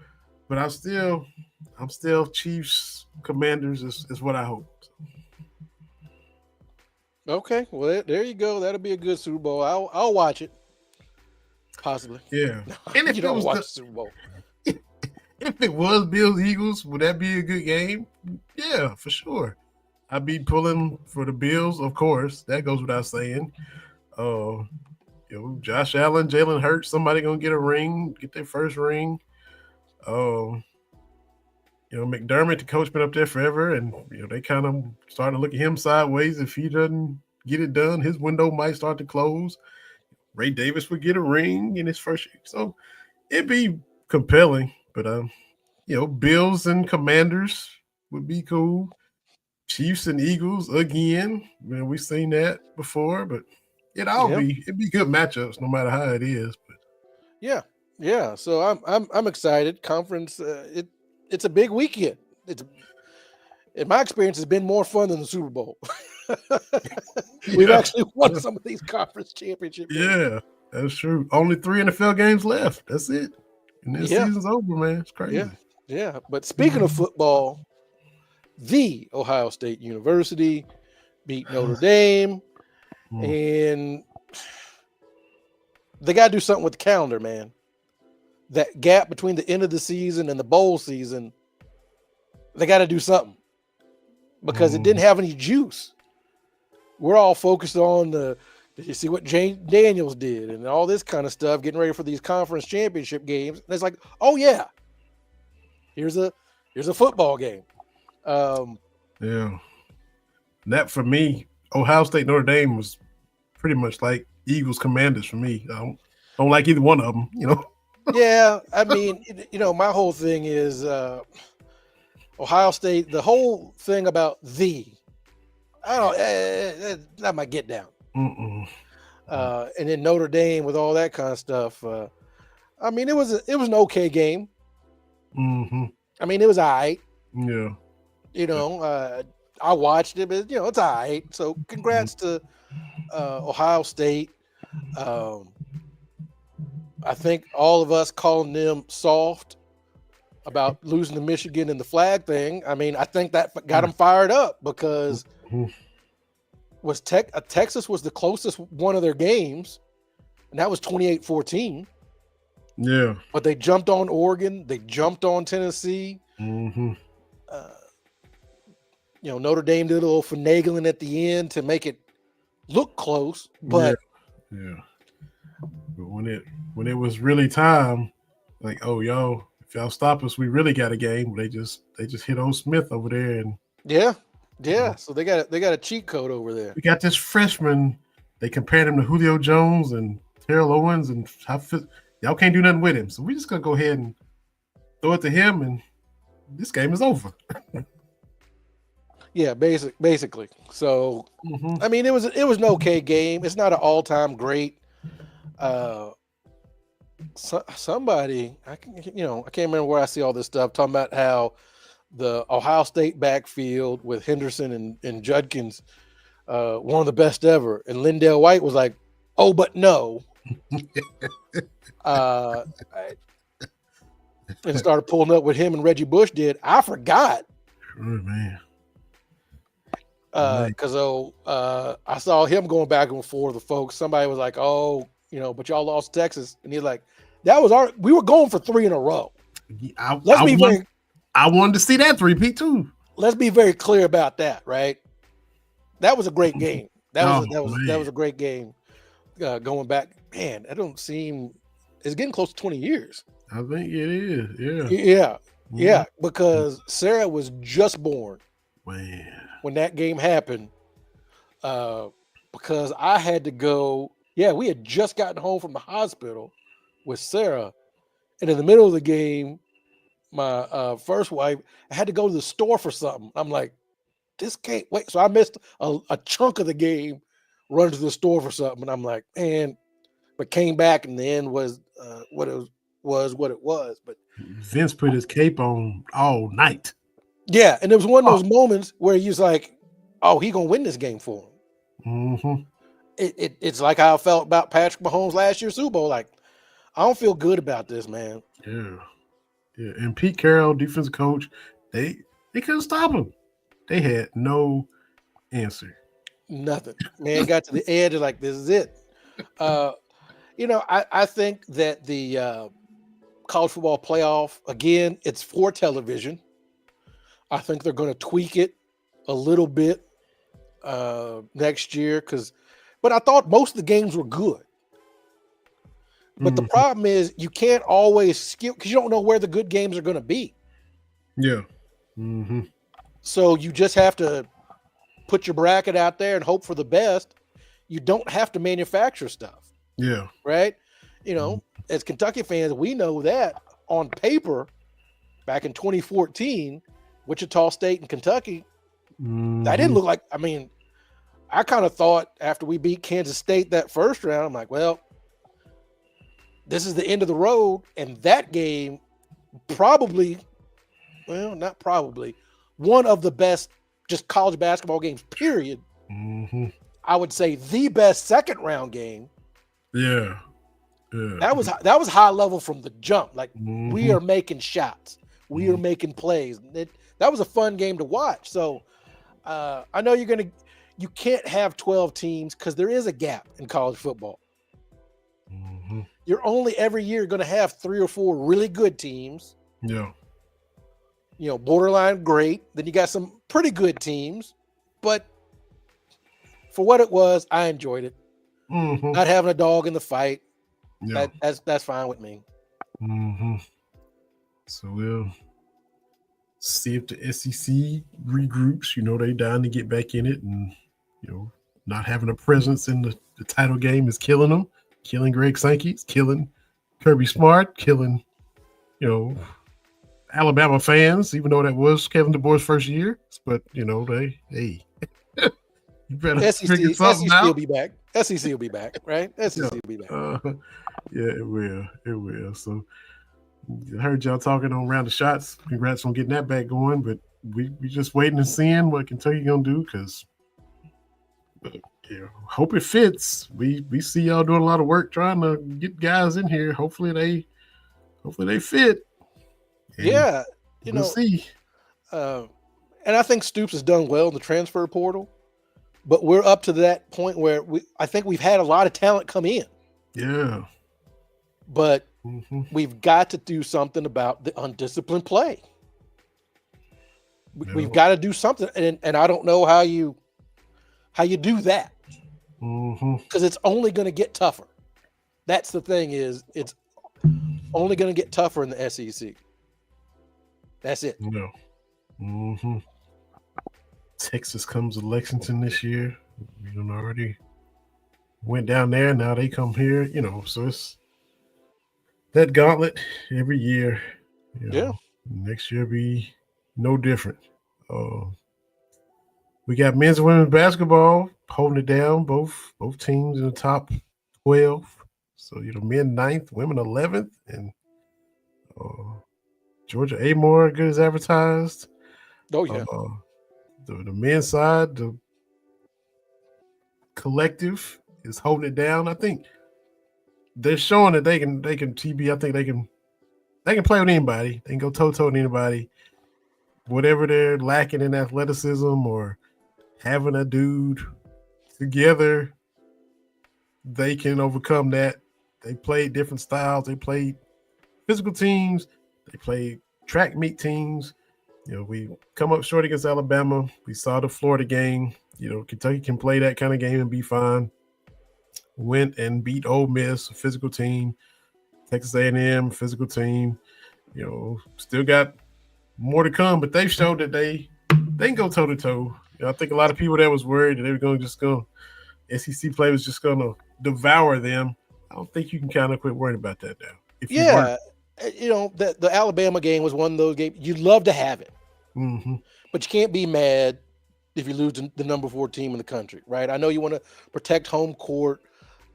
But I'm still Chiefs, Commanders is what I hope. Okay, well there you go. That'll be a good Super Bowl. I'll watch it, possibly. Yeah, and if you don't watch the Super Bowl. If it was Bills Eagles, would that be a good game? Yeah, for sure. I'd be pulling for the Bills, of course. That goes without saying. Josh Allen, Jalen Hurts, somebody gonna get a ring, get their first ring. McDermott, the coach, been up there forever, and they kind of starting to look at him sideways. If he doesn't get it done, his window might start to close. Ray Davis would get a ring in his first year, so it'd be compelling. But Bills and Commanders would be cool. Chiefs and Eagles again. Man, we've seen that before, but it'd be good matchups no matter how it is. But yeah. So I'm excited. Conference, it's a big weekend. In my experience, it's been more fun than the Super Bowl. We've actually won some of these conference championship games. Yeah, that's true. Only 3 NFL games left. That's it. And this season's over, man. It's crazy. Yeah. But speaking of football, the Ohio State University beat Notre Dame, and they got to do something with the calendar, man. That gap between the end of the season and the bowl season, they got to do something because it didn't have any juice. We're all focused on did you see what James Daniels did and all this kind of stuff, getting ready for these conference championship games. And it's like, oh yeah, here's a football game. Yeah. That for me, Ohio State Notre Dame was pretty much like Eagles Commanders for me. I don't like either one of them, Yeah, I mean, my whole thing is Ohio State. The whole thing about that might get down. And then Notre Dame with all that kind of stuff. I mean, it was an okay game. Mm-hmm. I mean, it was all right. Yeah. I watched it, but it's all right. So congrats to Ohio State. I think all of us calling them soft about losing to Michigan in the flag thing. I mean, I think that got them fired up because Texas was the closest one of their games, and that was 28-14. Yeah. But they jumped on Oregon. They jumped on Tennessee. Mm-hmm. Notre Dame did a little finagling at the end to make it look close. But yeah. But when it was really time, like, oh, y'all, if y'all stop us, we really got a game. They just hit old Smith over there, and yeah. So they got a cheat code over there. We got this freshman. They compared him to Julio Jones and Terrell Owens, and y'all can't do nothing with him. So we just gonna go ahead and throw it to him, and this game is over. Yeah, basically. So I mean, it was an okay game. It's not an all-time great. Somebody I can't remember where I see all this stuff talking about how the Ohio State backfield with Henderson and Judkins, one of the best ever, and Lindell White was like, "Oh, but no," and started pulling up with him and Reggie Bush did. I forgot. Oh, man. Because I saw him going back and forth with folks. Somebody was like, "Oh, but y'all lost Texas," and he's like, we were going for 3 in a row. I wanted to see that three-peat too. Let's be very clear about that, right? That was a great game. That was a great game. Going back, man, it's getting close to 20 years. I think it is. Yeah, because Sarah was just born. Man. When that game happened, because I had to go. Yeah, we had just gotten home from the hospital with Sarah, and in the middle of the game, my first wife, I had to go to the store for something. I'm like, this can't wait. So I missed a chunk of the game, run to the store for something, and I'm like, man, but came back, and the end was what it was. But Vince put his cape on all night. Yeah, and it was one of those moments where he's like, "Oh, he gonna win this game for him." Mm-hmm. It's like how I felt about Patrick Mahomes last year's Super Bowl. Like, I don't feel good about this, man. Yeah. And Pete Carroll, defensive coach, they couldn't stop him. They had no answer. Nothing. Man, got to the edge, like, this is it. I think that the college football playoff, again, it's for television. I think they're going to tweak it a little bit next year but I thought most of the games were good. But the problem is you can't always skip because you don't know where the good games are going to be. Yeah. Mm-hmm. So you just have to put your bracket out there and hope for the best. You don't have to manufacture stuff. Yeah. Right? As Kentucky fans, we know that on paper back in 2014, Wichita State and Kentucky, that didn't look like, I kind of thought after we beat Kansas State that first round, I'm like, well, this is the end of the road. And that game not probably, one of the best just college basketball games, period. Mm-hmm. I would say the best second round game. Yeah. That was high level from the jump. Like, we are making shots. We are making plays. That was a fun game to watch. So I know you can't have 12 teams because there is a gap in college football. Mm-hmm. You're only every year going to have 3 or 4 really good teams. Yeah. Borderline great. Then you got some pretty good teams. But for what it was, I enjoyed it. Mm-hmm. Not having a dog in the fight. Yeah. That's fine with me. Mm-hmm. So we'll see if the SEC regroups. They down to get back in it, and not having a presence in the title game is killing them. Killing Greg Sankey, it's killing Kirby Smart, killing Alabama fans. Even though that was Kevin DeBoer's first year, but you better figure something out. Will be back. SEC will be back, right? SEC will be back. Yeah, it will. So I heard y'all talking on Round of Shots. Congrats on getting that back going, but we just waiting and seeing what Kentucky gonna do because hope it fits. We see y'all doing a lot of work trying to get guys in here. Hopefully they fit. Yeah, we'll see. And I think Stoops has done well in the transfer portal, but we're up to that point where I think we've had a lot of talent come in. Yeah. But we've got to do something about the undisciplined play. We've got to do something, and I don't know how you do that, because it's only going to get tougher. That's the thing, is it's only going to get tougher in the SEC. That's it. No. Texas comes to Lexington this year. We done already went down there. Now they come here. So it's that gauntlet every year. Yeah. Next year be no different. We got men's and women's basketball holding it down. Both teams in the top 12. So men 9th, women 11th, and Georgia Amore good as advertised. Oh yeah. The men's side, the collective is holding it down. I think they're showing that they can TB. I think they can play with anybody. They can go toe-to-toe with anybody. Whatever they're lacking in athleticism or having a dude together, they can overcome that. They played different styles. They played physical teams. They played track meet teams. We come up short against Alabama. We saw the Florida game. Kentucky can play that kind of game and be fine. Went and beat Ole Miss, a physical team. Texas A&M, physical team. Still got more to come, but they've showed that they can go toe to toe. I think a lot of people that was worried that they were going to SEC play was just going to devour them. I don't think you can kind of quit worrying about that now. The Alabama game was one of those games you'd love to have it, but you can't be mad if you lose the number 4 team in the country, right? I know you want to protect home court.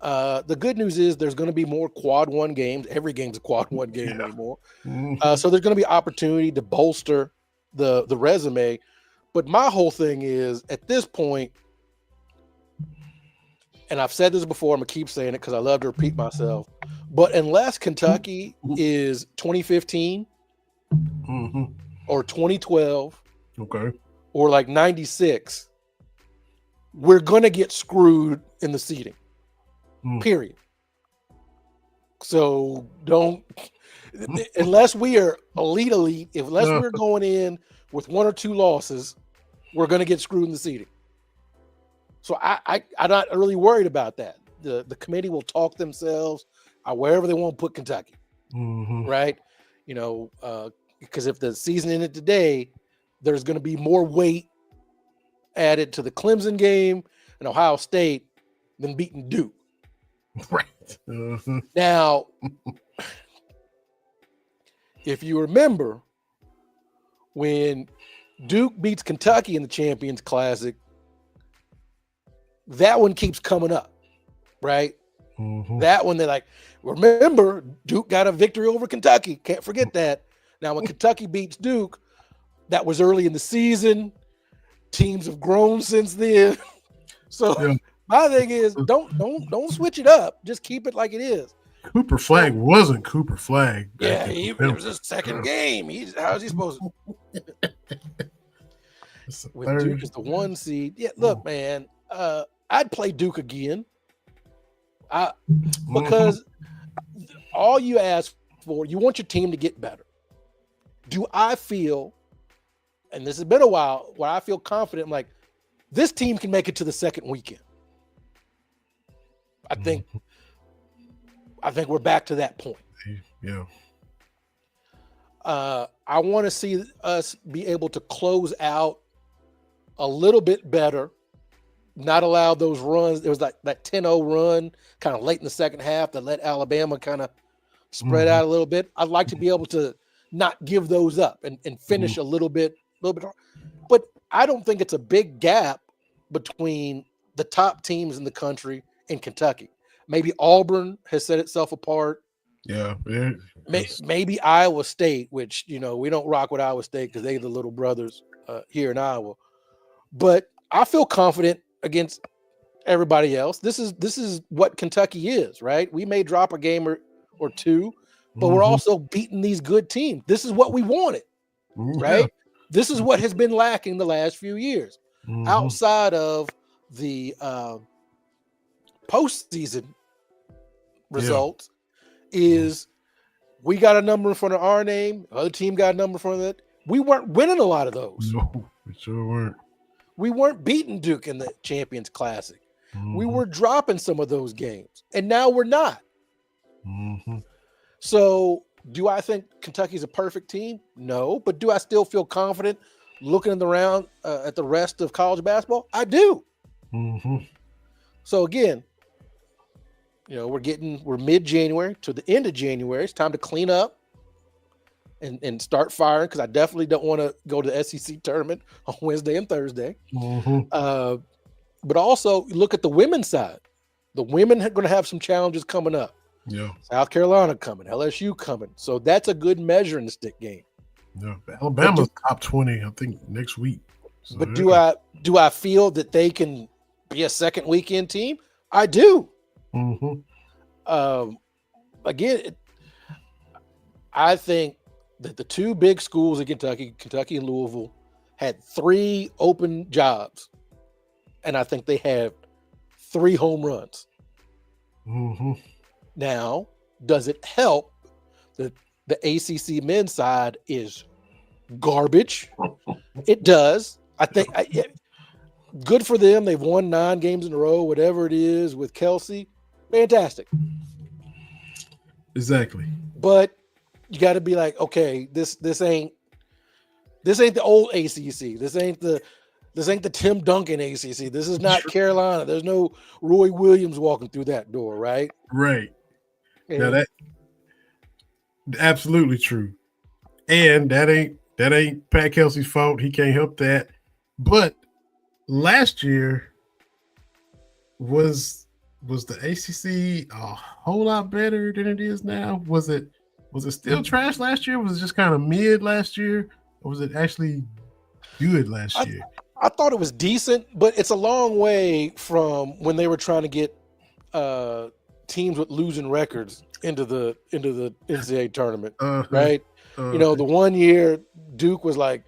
The good news is there's going to be more quad 1 games. Every game's a quad 1 game anymore. So there's going to be opportunity to bolster the resume. But my whole thing is, at this point, and I've said this before, I'm going to keep saying it because I love to repeat myself, but unless Kentucky is 2015 or 2012 or like 96, we're going to get screwed in the seeding. Period. So don't, unless we are elite, unless we're going in with 1 or 2 losses, we're going to get screwed in the seeding. So I'm not really worried about that. The committee will talk themselves wherever they want to put Kentucky, right? Because if the season ended today, there's going to be more weight added to the Clemson game and Ohio State than beating Duke. Right. Now, if you remember, when Duke beats Kentucky in the Champions Classic, that one keeps coming up, right? That one, they're like, remember, Duke got a victory over Kentucky. Can't forget that. Now, when Kentucky beats Duke, that was early in the season. Teams have grown since then. So my thing is, don't switch it up. Just keep it like it is. Cooper Flag wasn't Cooper Flag. Yeah, it was his second game. How's he supposed to? With Duke as the 1 seed. Yeah, look, man, I'd play Duke again. Because all you ask for, you want your team to get better. Do I feel, and this has been a while, where I feel confident, I'm like, this team can make it to the second weekend. I think we're back to that point. Yeah. I want to see us be able to close out a little bit better, not allow those runs. There was that 10-0 run kind of late in the second half that let Alabama kind of spread out a little bit. I'd like to be able to not give those up and finish a little bit. But I don't think it's a big gap between the top teams in the country and Kentucky. Maybe Auburn has set itself apart. Yeah. Maybe Iowa State, which, we don't rock with Iowa State because they're the little brothers here in Iowa. But I feel confident against everybody else. This is what Kentucky is, right? We may drop a game or two, but we're also beating these good teams. This is what we wanted, right? Yeah. This is what has been lacking the last few years, outside of the postseason results. Is we got a number in front of our name, other team got a number in front of it. We weren't winning a lot of those. No, we sure weren't. We weren't beating Duke in the Champions Classic. We were dropping some of those games, and now we're not. So do I think Kentucky's a perfect team? No, but do I still feel confident looking around at the rest of college basketball? I do. So again, we're mid-January to the end of January. It's time to clean up and start firing, because I definitely don't want to go to the SEC tournament on Wednesday and Thursday. But also look at the women's side. The women are going to have some challenges coming up. Yeah. South Carolina coming, LSU coming. So that's a good measuring stick game. Yeah. Alabama's top 20, I think, next week. So, but do I feel that they can be a second weekend team? I do. Again, I think that the two big schools in Kentucky and Louisville, had 3 open jobs, and I think they have 3 home runs. Now, does it help that the ACC men's side is garbage? It does. I think good for them. They've won 9 games in a row, whatever it is, with Kelsey. Fantastic. Exactly. But you got to be like, okay, this ain't the old ACC. This ain't the Tim Duncan ACC. This is not Carolina. There's no Roy Williams walking through that door, right? Right. And now that absolutely true. And that ain't Pat Kelsey's fault. He can't help that. But last year was the ACC a whole lot better than it is now? Was it still trash last year? Was it just kind of mid last year? Or was it actually good last year? I thought it was decent, but it's a long way from when they were trying to get teams with losing records into the NCAA tournament, right? The one year Duke was like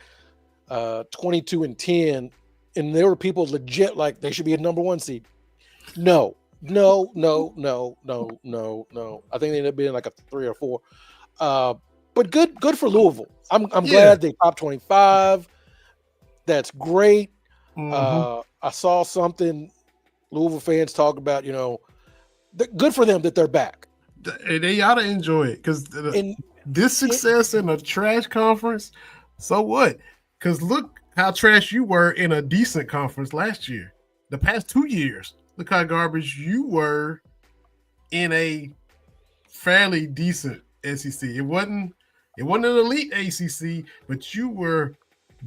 22-10, and there were people legit like they should be a number 1 seed. No. I think they ended up being like a 3 or 4. But good for Louisville. I'm glad they top 25. That's great. I saw something Louisville fans talk about, good for them that they're back. They ought to enjoy it, because this success in a trash conference, so what? Because look how trash you were in a decent conference last year. The past 2 years, look how garbage you were in a fairly decent SEC. It wasn't an elite ACC, but you were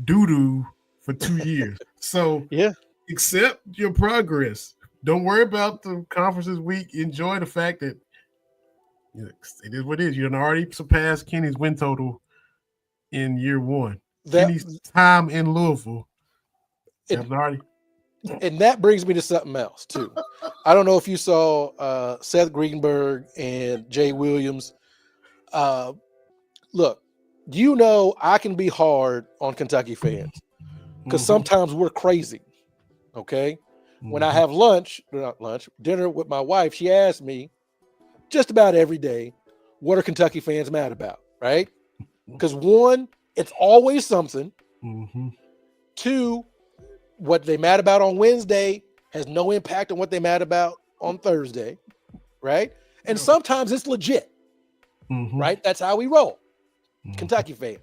doo-doo for 2 years. So accept your progress. Don't worry about the conferences week. Enjoy the fact that it is what it is. You done already surpassed Kenny's win total in year 1. Kenny's time in Louisville. And that brings me to something else too. I don't know if you saw Seth Greenberg and Jay Williams. Look, I can be hard on Kentucky fans because sometimes we're crazy. Okay. When I have dinner with my wife, she asks me just about every day, what are Kentucky fans mad about? Right? Because 1, it's always something. 2, what they mad about on Wednesday has no impact on what they mad about on Thursday. Right? And sometimes it's legit. Right? That's how we roll. Kentucky fans.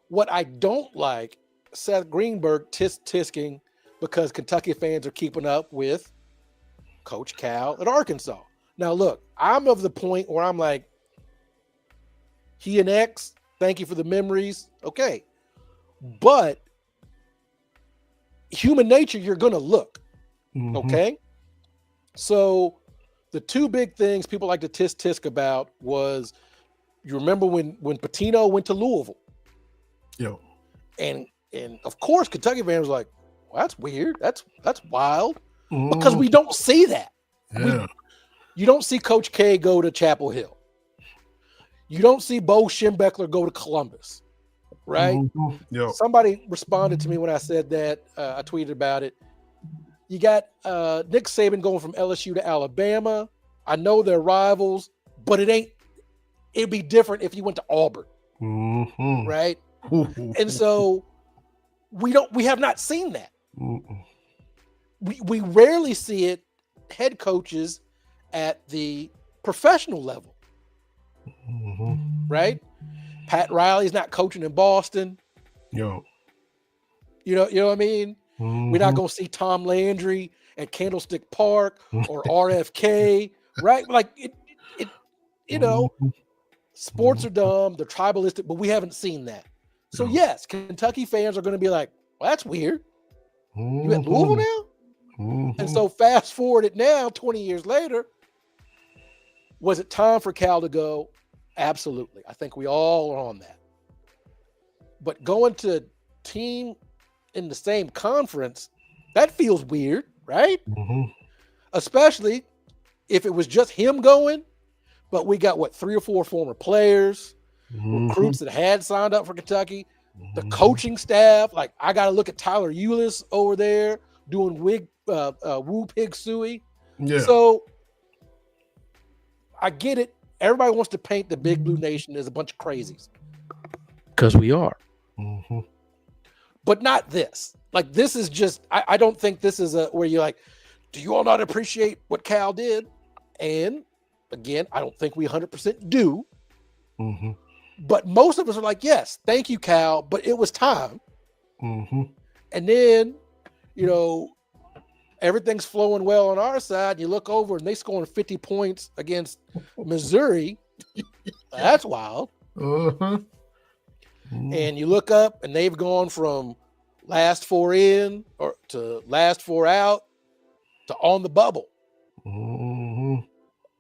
What I don't like, Seth Greenberg tisking because Kentucky fans are keeping up with Coach Cal at Arkansas. Now, look, I'm of the point where I'm like, he and X, thank you for the memories. Okay. But human nature, you're going to look. Okay. So the 2 big things people like to tisk about was, you remember when Patino went to Louisville? And of course, Kentucky fans was like, well, that's weird. That's wild. Because we don't see that. You don't see Coach K go to Chapel Hill. You don't see Bo Schembechler go to Columbus, right? Mm-hmm. Yep. Somebody responded to me when I said that. I tweeted about it. You got Nick Saban going from LSU to Alabama. I know they're rivals, but it'd be different if you went to Auburn, Mm-hmm. right? And so we have not seen that. Mm-mm. We rarely see it head coaches at the professional level, right? Pat Riley's not coaching in Boston. Yo. You know what I mean? Mm-hmm. We're not going to see Tom Landry at Candlestick Park or RFK, right? Like sports are dumb, they're tribalistic, but we haven't seen that. So yes, Kentucky fans are going to be like, well, that's weird. You at Louisville now? And so fast forward it now, 20 years later, was it time for Cal to go? Absolutely. I think we all are on that. But going to team in the same conference, that feels weird, right? Especially if it was just him going, but we got 3 or 4 former players, recruits that had signed up for Kentucky, the coaching staff. Like I got to look at Tyler Eulis over there doing Woo Pig Suey. Yeah. So I get it. Everybody wants to paint the Big Blue Nation as a bunch of crazies, because we are. But not this. Like this is just. I don't think this is where you're like, do you all not appreciate what Cal did? And again, I don't think we 100% do. But most of us are like, yes, thank you, Cal, but it was time. And then, everything's flowing well on our side. You look over and they scoring 50 points against Missouri. That's wild. And you look up and they've gone from last 4 in or to last 4 out to on the bubble.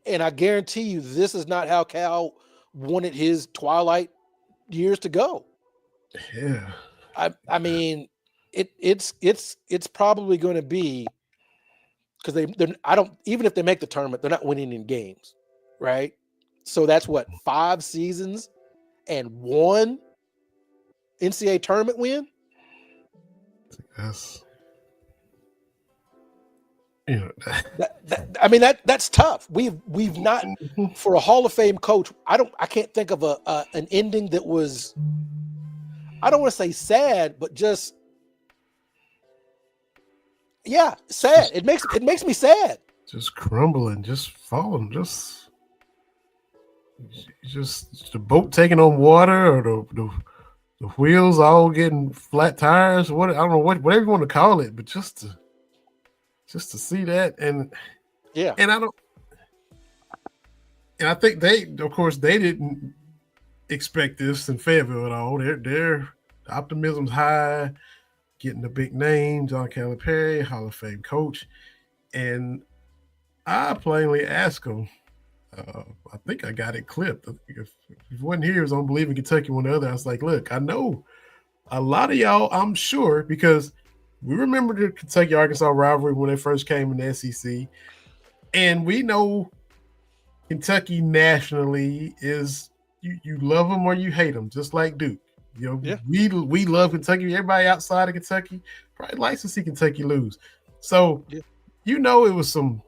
And I guarantee you, this is not how Cal wanted his twilight years to go. Yeah. I mean, it's probably going to be, because even if they make the tournament, they're not winning in games, right? So that's 5 seasons and 1 NCAA tournament win. Yes. That's tough. We've not, for a Hall of Fame coach. I can't think of an ending that was, I don't want to say sad, but just sad. It makes me sad. Just crumbling, just falling, just the boat taking on water, or the wheels all getting flat tires. I don't know whatever you want to call it, but just to see that, and I think they didn't expect this in Fayetteville at all. Their optimism's high, getting the big name, John Calipari, Hall of Fame coach, and I plainly asked him. I think I got it clipped. If one here is on Believe in Kentucky, one the other, I was like, look, I know a lot of y'all, I'm sure, because we remember the Kentucky-Arkansas rivalry when they first came in the SEC. And we know Kentucky nationally is you love them or you hate them, just like Duke. We love Kentucky. Everybody outside of Kentucky probably likes to see Kentucky lose. So it was some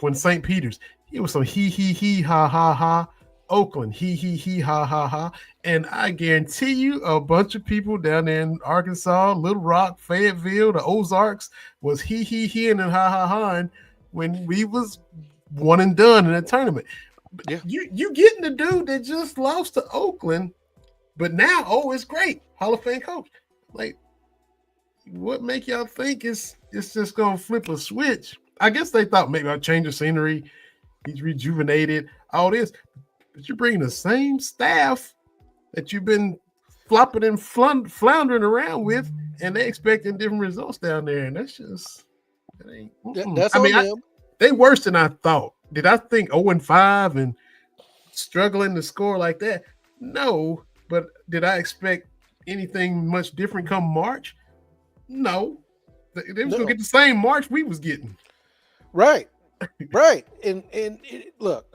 when St. Peter's, it was some he ha ha ha. Oakland, he ha ha ha. And I guarantee you a bunch of people down there in Arkansas, Little Rock, Fayetteville, the Ozarks was he and ha ha ha when we was one and done in a tournament. Yeah. You getting the dude that just lost to Oakland, but now it's great. Hall of Fame coach. Like, what make y'all think it's just gonna flip a switch? I guess they thought maybe I'll change the scenery. He's rejuvenated, all this. But you're bringing the same staff that you've been flopping and floundering around with, and they expecting different results down there. And that's just, that's on them. They worse than I thought. Did I think 0-5 and struggling to score like that? No. But did I expect anything much different come March? No. They was going to get the same March we was getting. Right. And look,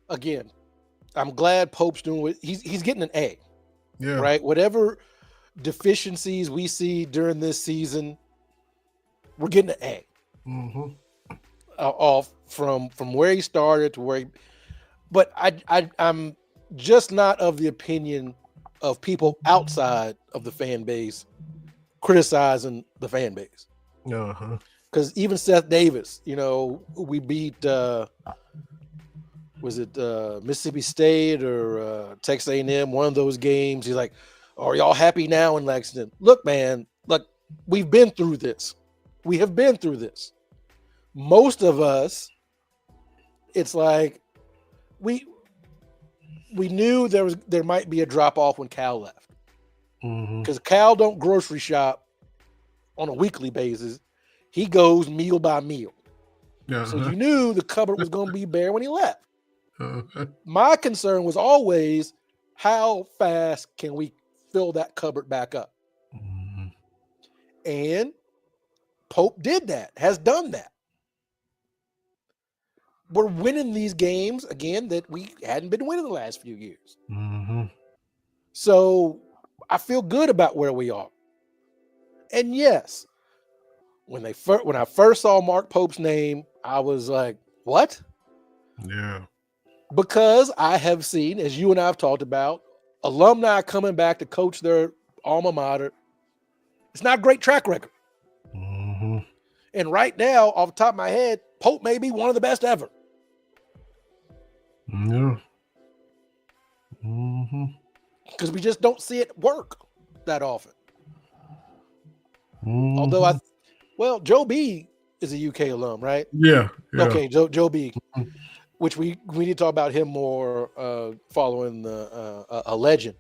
again, I'm glad Pope's doing what he's getting an A. Yeah. Right. Whatever deficiencies we see during this season, we're getting an A. Mm-hmm. Off from where he started to where he, but I'm just not of the opinion of people outside of the fan base criticizing the fan base. Uh-huh. Because even Seth Davis, we beat was it Mississippi State or Texas A&M, one of those games. He's like, are y'all happy now in Lexington? Look, man, look, we've been through this. We have been through this. Most of us, it's like we knew there might be a drop off when Cal left, because Cal don't grocery shop on a weekly basis. He goes meal by meal. So you knew the cupboard was going to be bare when he left. My concern was always, how fast can we fill that cupboard back up? And Pope did that, has done that. We're winning these games again that we hadn't been winning the last few years. So I feel good about where we are. And yes, when I first saw Mark Pope's name, I was like, what? Yeah. Because I have seen, as you and I have talked about, alumni coming back to coach their alma mater. It's not a great track record. And right now, off the top of my head, Pope may be one of the best ever. Yeah. Because we just don't see it work that often. Although Joe B is a UK alum, right? Yeah. Okay, Joe B, which we need to talk about him more following a legend.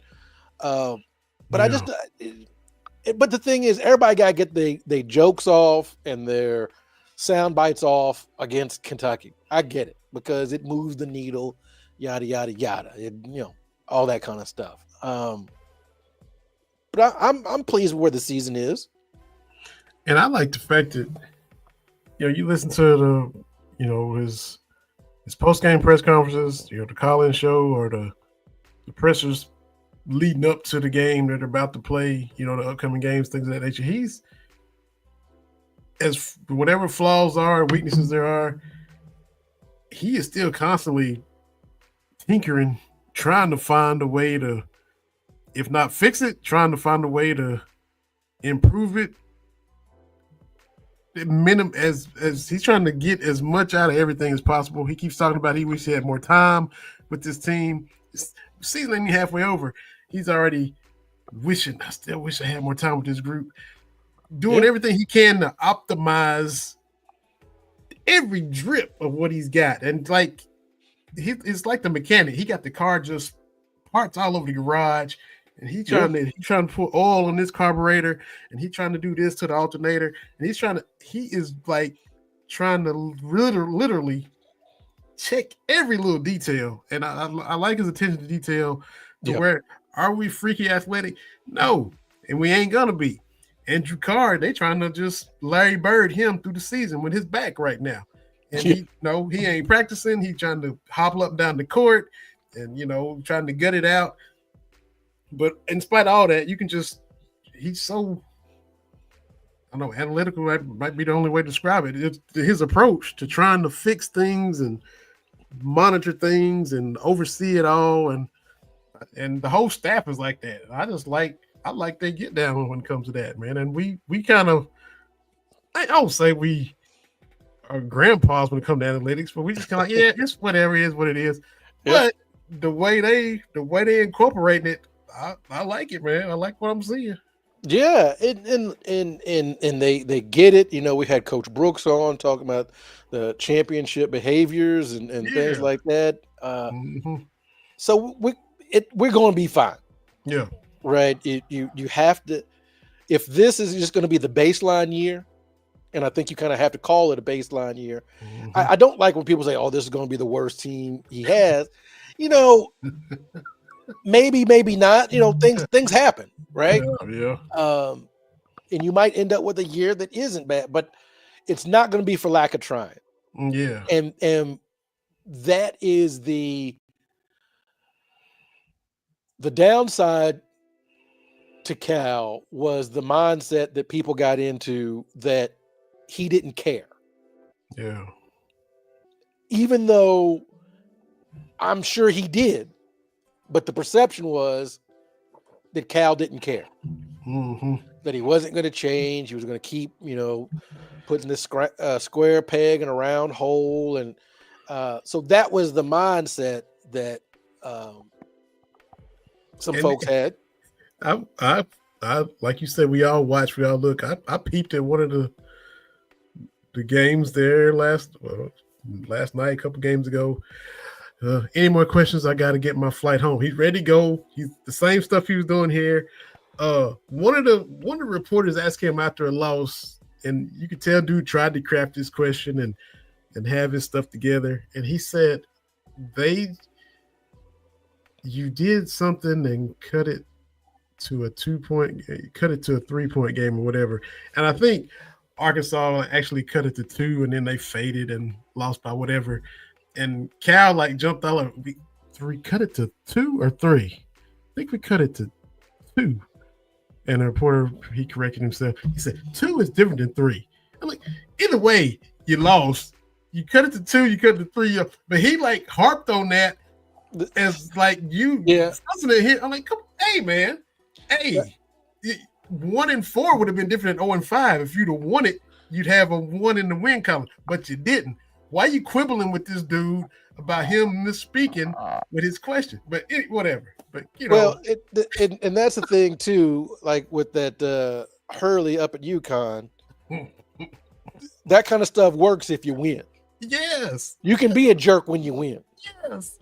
But but the thing is, everybody got to get they jokes off and their sound bites off against Kentucky. I get it, because it moves the needle, yada yada yada, all that kind of stuff. But I'm pleased with where the season is. And I like the fact that you listen to his post-game press conferences, the call-in show, or the pressers leading up to the game that they're about to play, the upcoming games, things of that nature. He's, as whatever flaws are, weaknesses there are, he is still constantly tinkering, trying to find a way to, if not fix it, trying to find a way to improve it. As he's trying to get as much out of everything as possible. He keeps talking about he wish he had more time with this team. Season ain't halfway over. He's already wishing, I still wish I had more time with this group. Doing everything he can to optimize every drip of what he's got. And it's like the mechanic. He got the car just parts all over the garage. And he's trying to put oil on this carburetor, and he's trying to do this to the alternator, and he is trying to literally check every little detail. And I like his attention to detail to where, are we freaky athletic? No, and we ain't gonna be. Andrew Carr, they trying to just Larry Bird him through the season with his back right now. And he ain't practicing. He's trying to hobble up and down the court and trying to gut it out. But in spite of all that, he's so, I don't know, analytical might be the only way to describe it. It's his approach to trying to fix things and monitor things and oversee it all. And the whole staff is like that. I like they get down when it comes to that, man. And we kind of, I don't say we are grandpas when it comes to analytics, but we just kind of it's whatever it is what it is. But the way they incorporate it, I like it, man. I like what I'm seeing. Yeah, and they get it. We had Coach Brooks on talking about the championship behaviors and things like that. So we're going to be fine. Yeah. Right. You have to, if this is just going to be the baseline year, and I think you kind of have to call it a baseline year. I don't like when people say, "Oh, this is going to be the worst team he has." Maybe not. Things happen, right? Yeah. And you might end up with a year that isn't bad, but it's not going to be for lack of trying. Yeah. And that is The downside to Cal was the mindset that people got into that he didn't care. Yeah. Even though I'm sure he did, but the perception was that Cal didn't care. Mm-hmm. That he wasn't going to change. He was going to keep, putting this square peg in a round hole. And so that was the mindset that some folks had. I like you said, we all watch, we all look. I peeped at one of the games there last night, a couple games ago. Any more questions? I got to get my flight home. He's ready to go. He's the same stuff he was doing here. One of the reporters asked him after a loss, and you could tell dude tried to craft this question and have his stuff together. And he said, you did something and cut it to a 3-point game or whatever. And I think Arkansas actually cut it to 2, and then they faded and lost by whatever. And Cal jumped out like, we cut it to 2 or 3. I think we cut it to 2. And the reporter, he corrected himself. He said 2 is different than 3. I'm like, either way, you lost. You cut it to 2, you cut it to 3. But he harped on that as you. Yeah. I'm like, hey man, hey, 1-4 would have been different than 0-5. If you'd have won it, you'd have a 1 in the win column, but you didn't. Why are you quibbling with this dude about him misspeaking with his question? But whatever. But well, and that's the thing too. Like with that Hurley up at UConn, that kind of stuff works if you win. Yes, you can be a jerk when you win. Yes,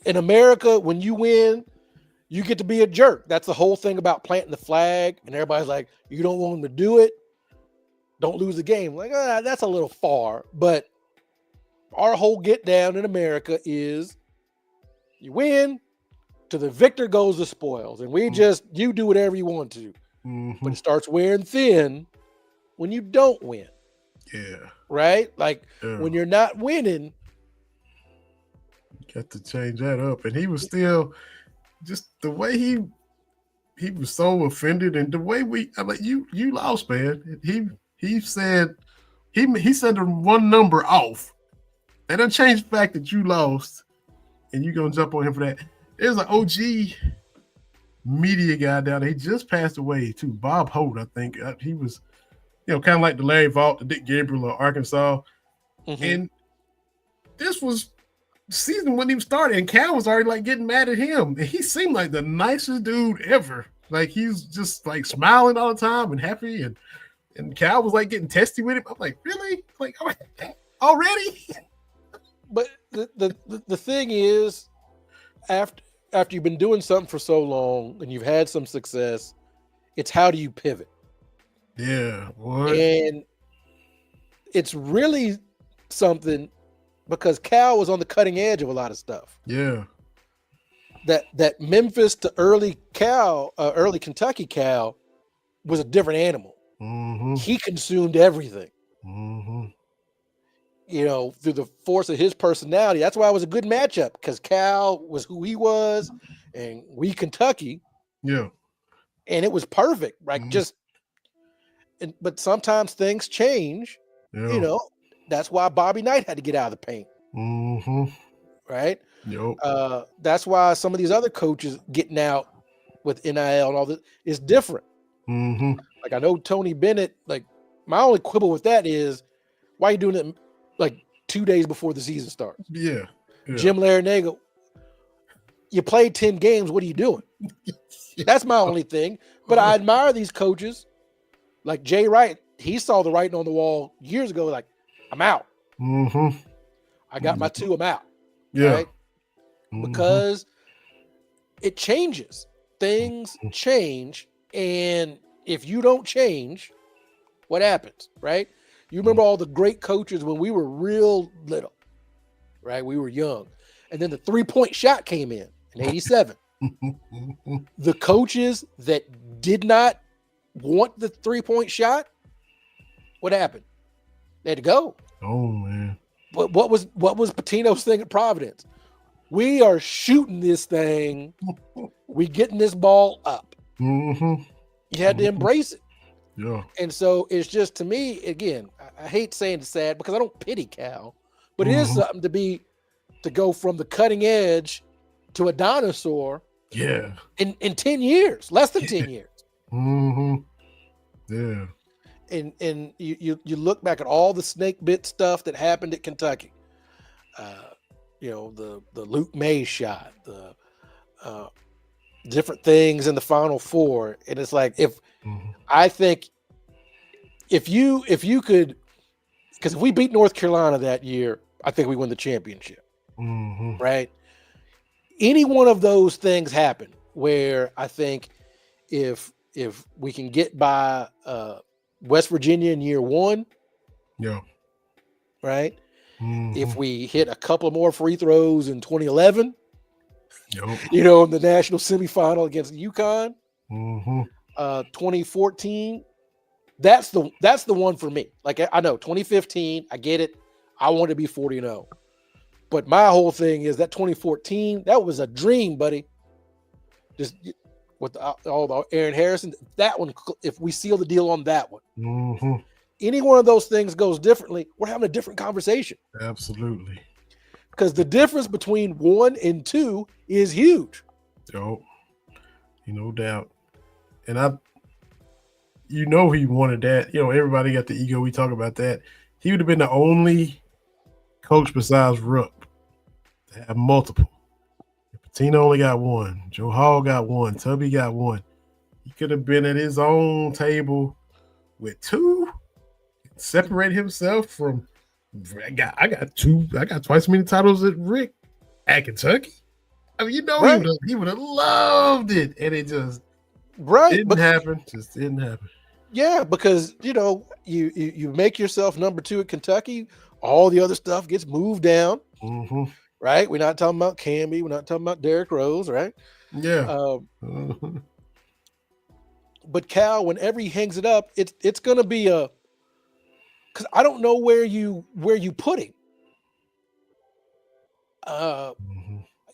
in America, when you win, you get to be a jerk. That's the whole thing about planting the flag, and everybody's like, you don't want them to do it, don't lose the game. Like, that's a little far, but our whole get down in America is you win, to the victor goes the spoils, and you do whatever you want to. Mm-hmm. But it starts wearing thin when you don't win. Yeah. Right? When you're not winning, got to change that up. And he was still just the way he was so offended, and the way you lost, man. He said he said the one number off. That doesn't change the fact that you lost, and you're gonna jump on him for that. There's an OG media guy down there. He just passed away too. Bob Holt, I think. He was, kind of like the Larry Vaught, the Dick Gabriel of Arkansas. Mm-hmm. And this was season when he started, and Cal was already getting mad at him. And he seemed like the nicest dude ever. He's just smiling all the time and happy. And Cal was getting testy with him. I'm like, really? Already? But the thing is, after you've been doing something for so long and you've had some success, it's how do you pivot? Yeah. What? And it's really something because Cal was on the cutting edge of a lot of stuff. Yeah. That Memphis to early Kentucky Cal was a different animal. Mm-hmm. He consumed everything. Mm-hmm. Through the force of his personality. That's why it was a good matchup, because Cal was who he was and we Kentucky. Yeah. And it was perfect. But sometimes things change. Yeah. That's why Bobby Knight had to get out of the paint. Mm-hmm. Right? Yep. That's why some of these other coaches getting out with NIL and all this is different. Mm-hmm. I know Tony Bennett, my only quibble with that is, why are you doing it 2 days before the season starts? Yeah. Jim Larinaga, you played 10 games. What are you doing? That's my only thing. But I admire these coaches like Jay Wright. He saw the writing on the wall years ago. I'm out. Mm-hmm. I got my 2. I'm out. Yeah. Right? Mm-hmm. Because it changes. Things change. And if you don't change, what happens? Right? You remember all the great coaches when we were real little, right? We were young. And then the 3-point shot came in 87. The coaches that did not want the 3-point shot, what happened? They had to go. Oh, man. But what was Patino's thing at Providence? We are shooting this thing. We getting this ball up. Mm-hmm. You had to embrace it. Yeah. And so it's just, to me, again, I hate saying it's sad because I don't pity Cal, but it is something to go from the cutting edge to a dinosaur. Yeah. In 10 years, less than 10 years. Mm-hmm. Yeah. And you look back at all the snake bit stuff that happened at Kentucky. The Luke May shot, the different things in the Final Four, and it's like I think if you could, because if we beat North Carolina that year, I think we win the championship, right? Any one of those things happen where I think if we can get by West Virginia in year one, yeah, right? If we hit a couple more free throws in 2011, in the national semifinal against UConn, 2014, that's the one for me. Like, I know 2015, I get it. I want to be 40-0. But my whole thing is that 2014, that was a dream, buddy. Just with all the Aaron Harrison, that one, if we seal the deal on that one, any one of those things goes differently, we're having a different conversation. Absolutely. Because the difference between 1 and 2 is huge. No doubt. And he wanted that. Everybody got the ego. We talk about that. He would have been the only coach besides Rupp to have multiple. Pitino only got one. Joe Hall got one. Tubby got one. He could have been at his own table with 2. Separate himself from. I got 2. I got twice as many titles as Rick at Kentucky. I mean, right. He would have loved it, and it just didn't happen. Just didn't happen. Yeah, because you make yourself number 2 at Kentucky. All the other stuff gets moved down. Right? We're not talking about Camby. We're not talking about Derrick Rose, right? Yeah. But Cal, whenever he hangs it up, it's going to be because I don't know where you put him.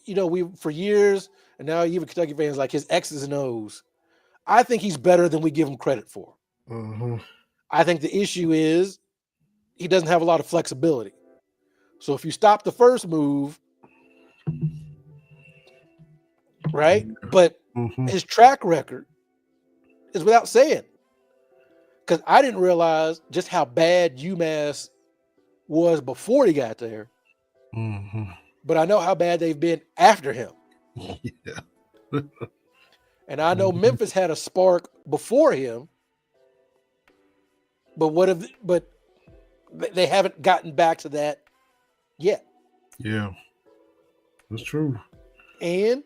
We for years, and now even Kentucky fans like his X's and O's. I think he's better than we give him credit for. I think the issue is he doesn't have a lot of flexibility. So if you stop the first move, right? But his track record is without saying. Because I didn't realize just how bad UMass was before he got there. But I know how bad they've been after him. Yeah. And I know Memphis had a spark before him. But they haven't gotten back to that yet. Yeah. That's true. And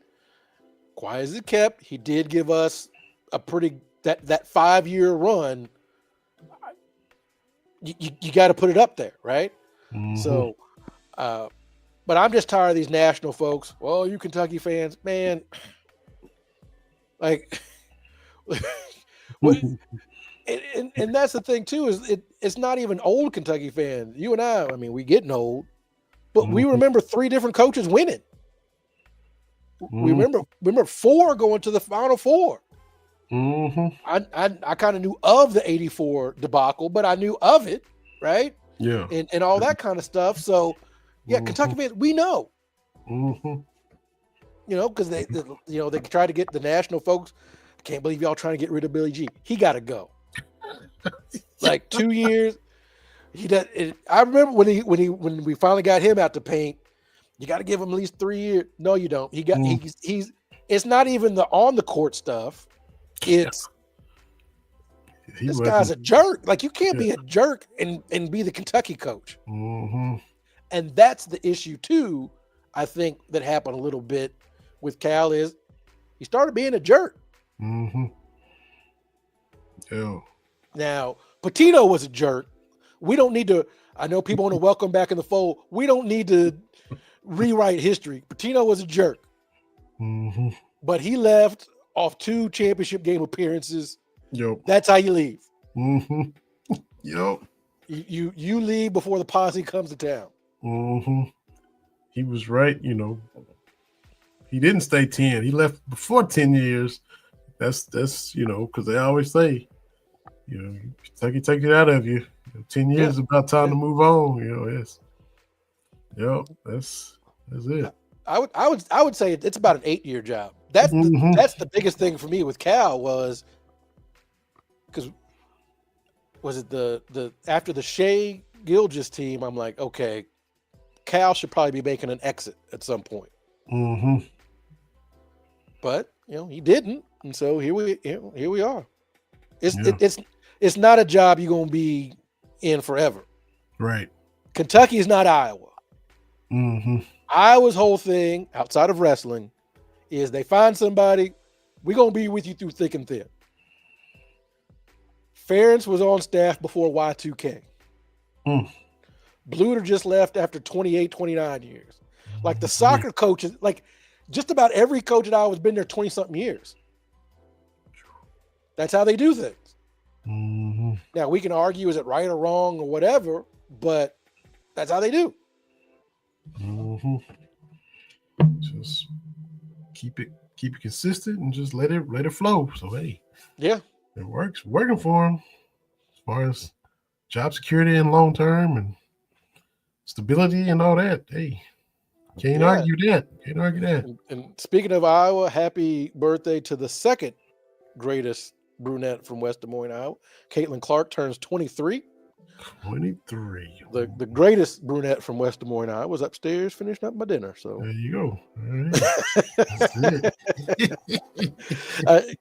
quiet as it kept, he did give us a pretty that 5-year run. You got to put it up there, right? So, but I'm just tired of these national folks. Well, you Kentucky fans, man, like, and that's the thing too, is it's not even old Kentucky fans. You and I mean, we getting old, but we remember 3 different coaches winning. We remember 4 going to the Final Four. I kind of knew of the 84 debacle, but I knew of it, right? Yeah. And all that kind of stuff. So, yeah, Kentucky fans, we know. Because they try to get the national folks. I can't believe y'all trying to get rid of Billy G. He got to go. Like 2 years. He does. I remember when we finally got him out the paint. You got to give him at least 3 years. No, you don't. He's. It's not even the on the court stuff. It's this guy's a jerk. Like, you can't be a jerk and be the Kentucky coach. And that's the issue too. I think that happened a little bit with Cal is he started being a jerk. Yeah. Now, Pitino was a jerk. We don't need to. I know people want to welcome back in the fold. We don't need to rewrite history. Pitino was a jerk. But he left off 2 championship game appearances. Yep. That's how you leave. Yep. You leave before the posse comes to town. He was right, he didn't stay 10. He left before 10 years. That's because they always say, Kentucky take it out of you. 10 years is about time to move on. That's it. I would say it's about an 8-year job. That's the biggest thing for me with Cal was because was it the after the Shea Gilgeous team? I'm like, okay, Cal should probably be making an exit at some point. Mm-hmm. But he didn't, and so here we are. It's not a job you're gonna be in forever. Right. Kentucky is not Iowa. Mm-hmm. Iowa's whole thing outside of wrestling is they find somebody, we're gonna be with you through thick and thin. Ferentz was on staff before Y2K. Bluter just left after 28, 29 years. Like the soccer coaches, like just about every coach at Iowa's been there 20-something years. That's how they do things. Mm-hmm. Now, we can argue, is it right or wrong or whatever, but that's how they do. Mm-hmm. Just keep it consistent and just let it flow. So, hey. Yeah. It works. Working for them as far as job security and long term and stability and all that. Hey, can't argue that. And speaking of Iowa, happy birthday to the second greatest brunette from West Des Moines, Iowa. Caitlin Clark turns 23. 23. The greatest brunette from West Des Moines, Iowa was upstairs finishing up my dinner. So there you go. All right. That's it. I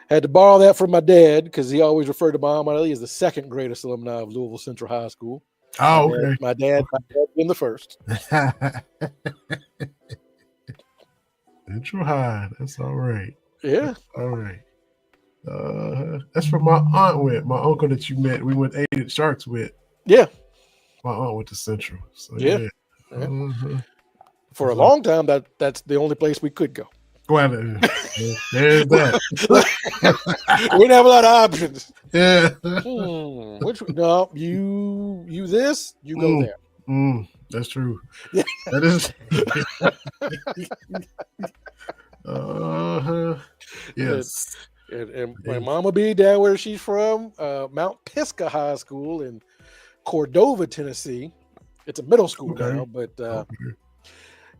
had to borrow that from my dad because he always referred to Muhammad Ali as the second greatest alumni of Louisville Central High School. Oh, okay. My dad being the first. Central High. That's all right. Yeah. That's all right. That's from my aunt with my uncle that you met. We went ate at Sharks with. Yeah. My aunt went to Central. So yeah. For a long time, that's the only place we could go. Well, there's that. We didn't have a lot of options. Yeah. No, you this, you go there. That's true. That is. Yes. And my mama be down where she's from, Mount Pisgah High School in Cordova, Tennessee. It's a middle school now, but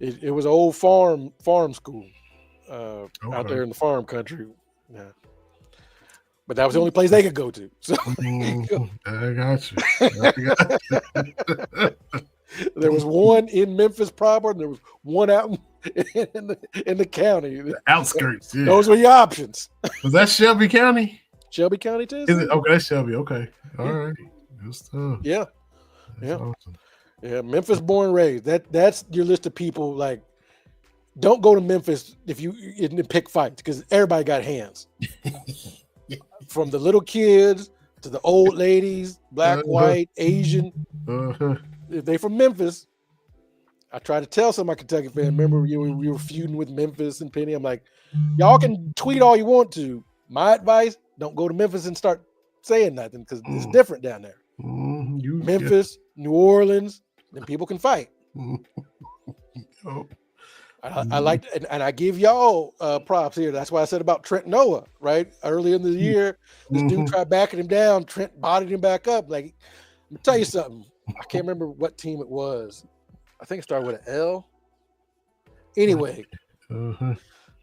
it was an old farm school out there in the farm country. Yeah. But that was the only place they could go to. So I got you. There was one in Memphis proper, and there was one out in the county. The outskirts. Yeah. Those were your options. Was that Shelby County? Shelby County, Tennessee. Is it? Okay, that's Shelby. Okay. All right. Good stuff. Yeah. That's awesome. Yeah, Memphis born and raised. That's your list of people. Like, don't go to Memphis if you pick fights because everybody got hands. From the little kids to the old ladies, black, white, Asian. If they from Memphis, I try to tell some of my Kentucky fans, remember we were feuding with Memphis and Penny. I'm like, y'all can tweet all you want to. My advice, don't go to Memphis and start saying nothing because it's different down there. Memphis, New Orleans, then people can fight. I like, and I give y'all props here. That's why I said about Trent Noah, right? Early in the year, this dude tried backing him down. Trent bodied him back up. Like, let me tell you something. I can't remember what team it was. I think it started with an L. Anyway,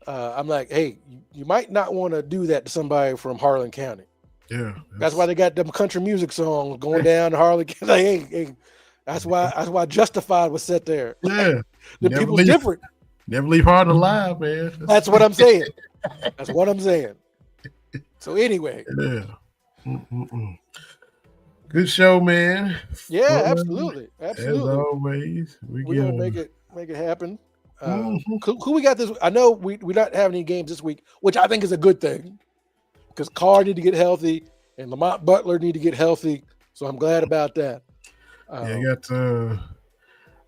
I'm like, hey, you might not want to do that to somebody from Harlan County. Yeah, that's why they got them country music songs going down to Harlan County. Like, hey, that's why Justified was set there. Yeah, the people's different. Never leave Harlan alive, man. That's what I'm saying. That's what I'm saying. So anyway, yeah. Good show, man. Yeah, absolutely. As always, we're gonna make it happen. Who we got this? I know we're not having any games this week, which I think is a good thing because Carr need to get healthy and Lamont Butler need to get healthy. So I'm glad about that. You got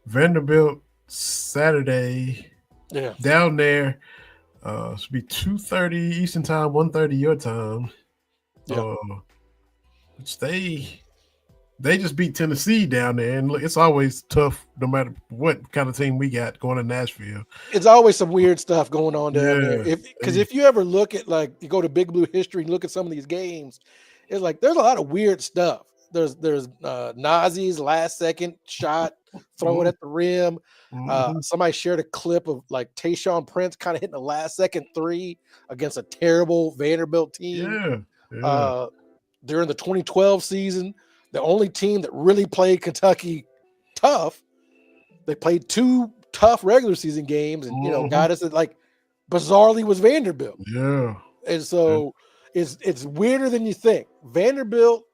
Vanderbilt Saturday. Yeah, down there. Should be 2:30 Eastern time, 1:30 your time. Yeah. Which they they just beat Tennessee down there, and look, it's always tough no matter what kind of team we got going to Nashville. It's always some weird stuff going on down there. Yeah, Because if you ever look at, like, you go to Big Blue history and look at some of these games, it's like there's a lot of weird stuff. There's Nazi's last second shot, throw it at the rim. Somebody shared a clip of like Tayshaun Prince kind of hitting a last second three against a terrible Vanderbilt team. During the 2012 season, the only team that really played Kentucky tough, they played 2 tough regular season games, and got us at, like, bizarrely was Vanderbilt. Yeah. And so it's weirder than you think. Vanderbilt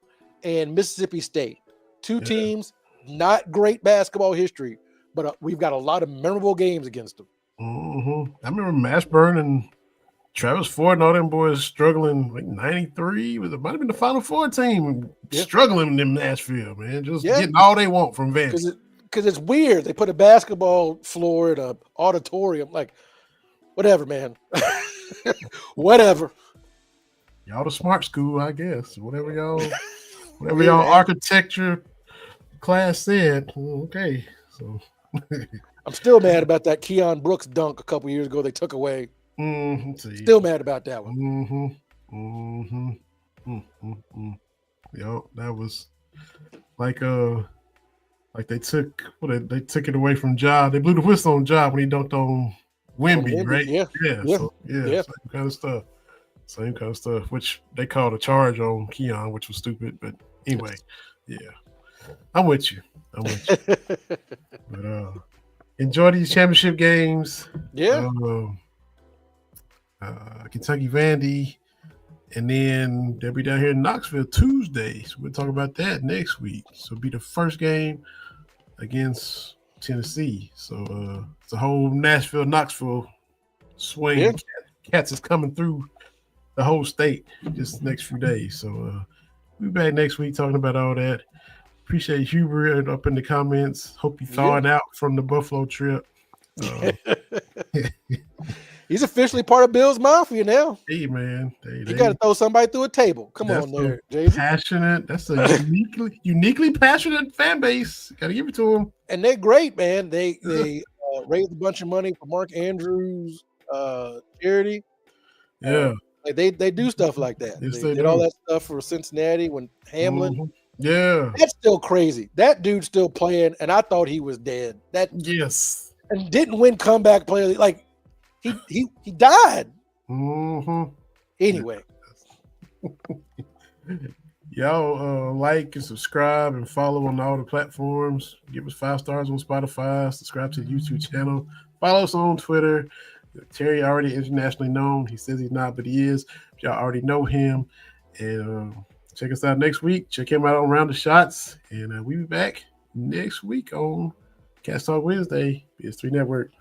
and Mississippi State, 2 teams, not great basketball history, but we've got a lot of memorable games against them. I remember Mashburn and Travis Ford and all them boys struggling, like 93. It might have been the Final Four team struggling in Nashville, man. Just getting all they want from Vandy. Because it's weird. They put a basketball floor in an auditorium. Like, whatever, man. Whatever. Y'all the smart school, I guess. Whatever y'all architecture class said. Okay. So I'm still mad about that Keon Brooks dunk a couple years ago they took away. Still mad about that one. Yo, that was like they took it away from Ja. They blew the whistle on Ja when he dunked on Wemby, right? Yeah. Same kind of stuff, which they called a charge on Keon, which was stupid. But anyway, I'm with you. But enjoy these championship games. Yeah. Kentucky Vandy, and then they'll be down here in Knoxville Tuesday. So we'll talk about that next week. So it'll be the first game against Tennessee. So it's a whole Knoxville swing. Yeah. Cats is coming through the whole state just the next few days. So we'll be back next week talking about all that. Appreciate Hubert up in the comments. Hope you thawing out from the Buffalo trip. He's officially part of Bill's Mafia now. Hey, man. You got to throw somebody through a table. Come on there, Jason. Passionate. That's a uniquely passionate fan base. Got to give it to them. And they're great, man. They raised a bunch of money for Mark Andrews' charity. Yeah. They do stuff like that. Yes, they did all that stuff for Cincinnati when Hamlin. Yeah. That's still crazy. That dude's still playing, and I thought he was dead. And didn't win comeback player. Like, he died. Anyway. Y'all like and subscribe and follow on all the platforms. Give us 5 stars on Spotify. Subscribe to the YouTube channel. Follow us on Twitter. Terry already internationally known. He says he's not, but he is. Y'all already know him. And check us out next week. Check him out on Round of Shots. And we'll be back next week on Cats Talk Wednesday, PS3 Network.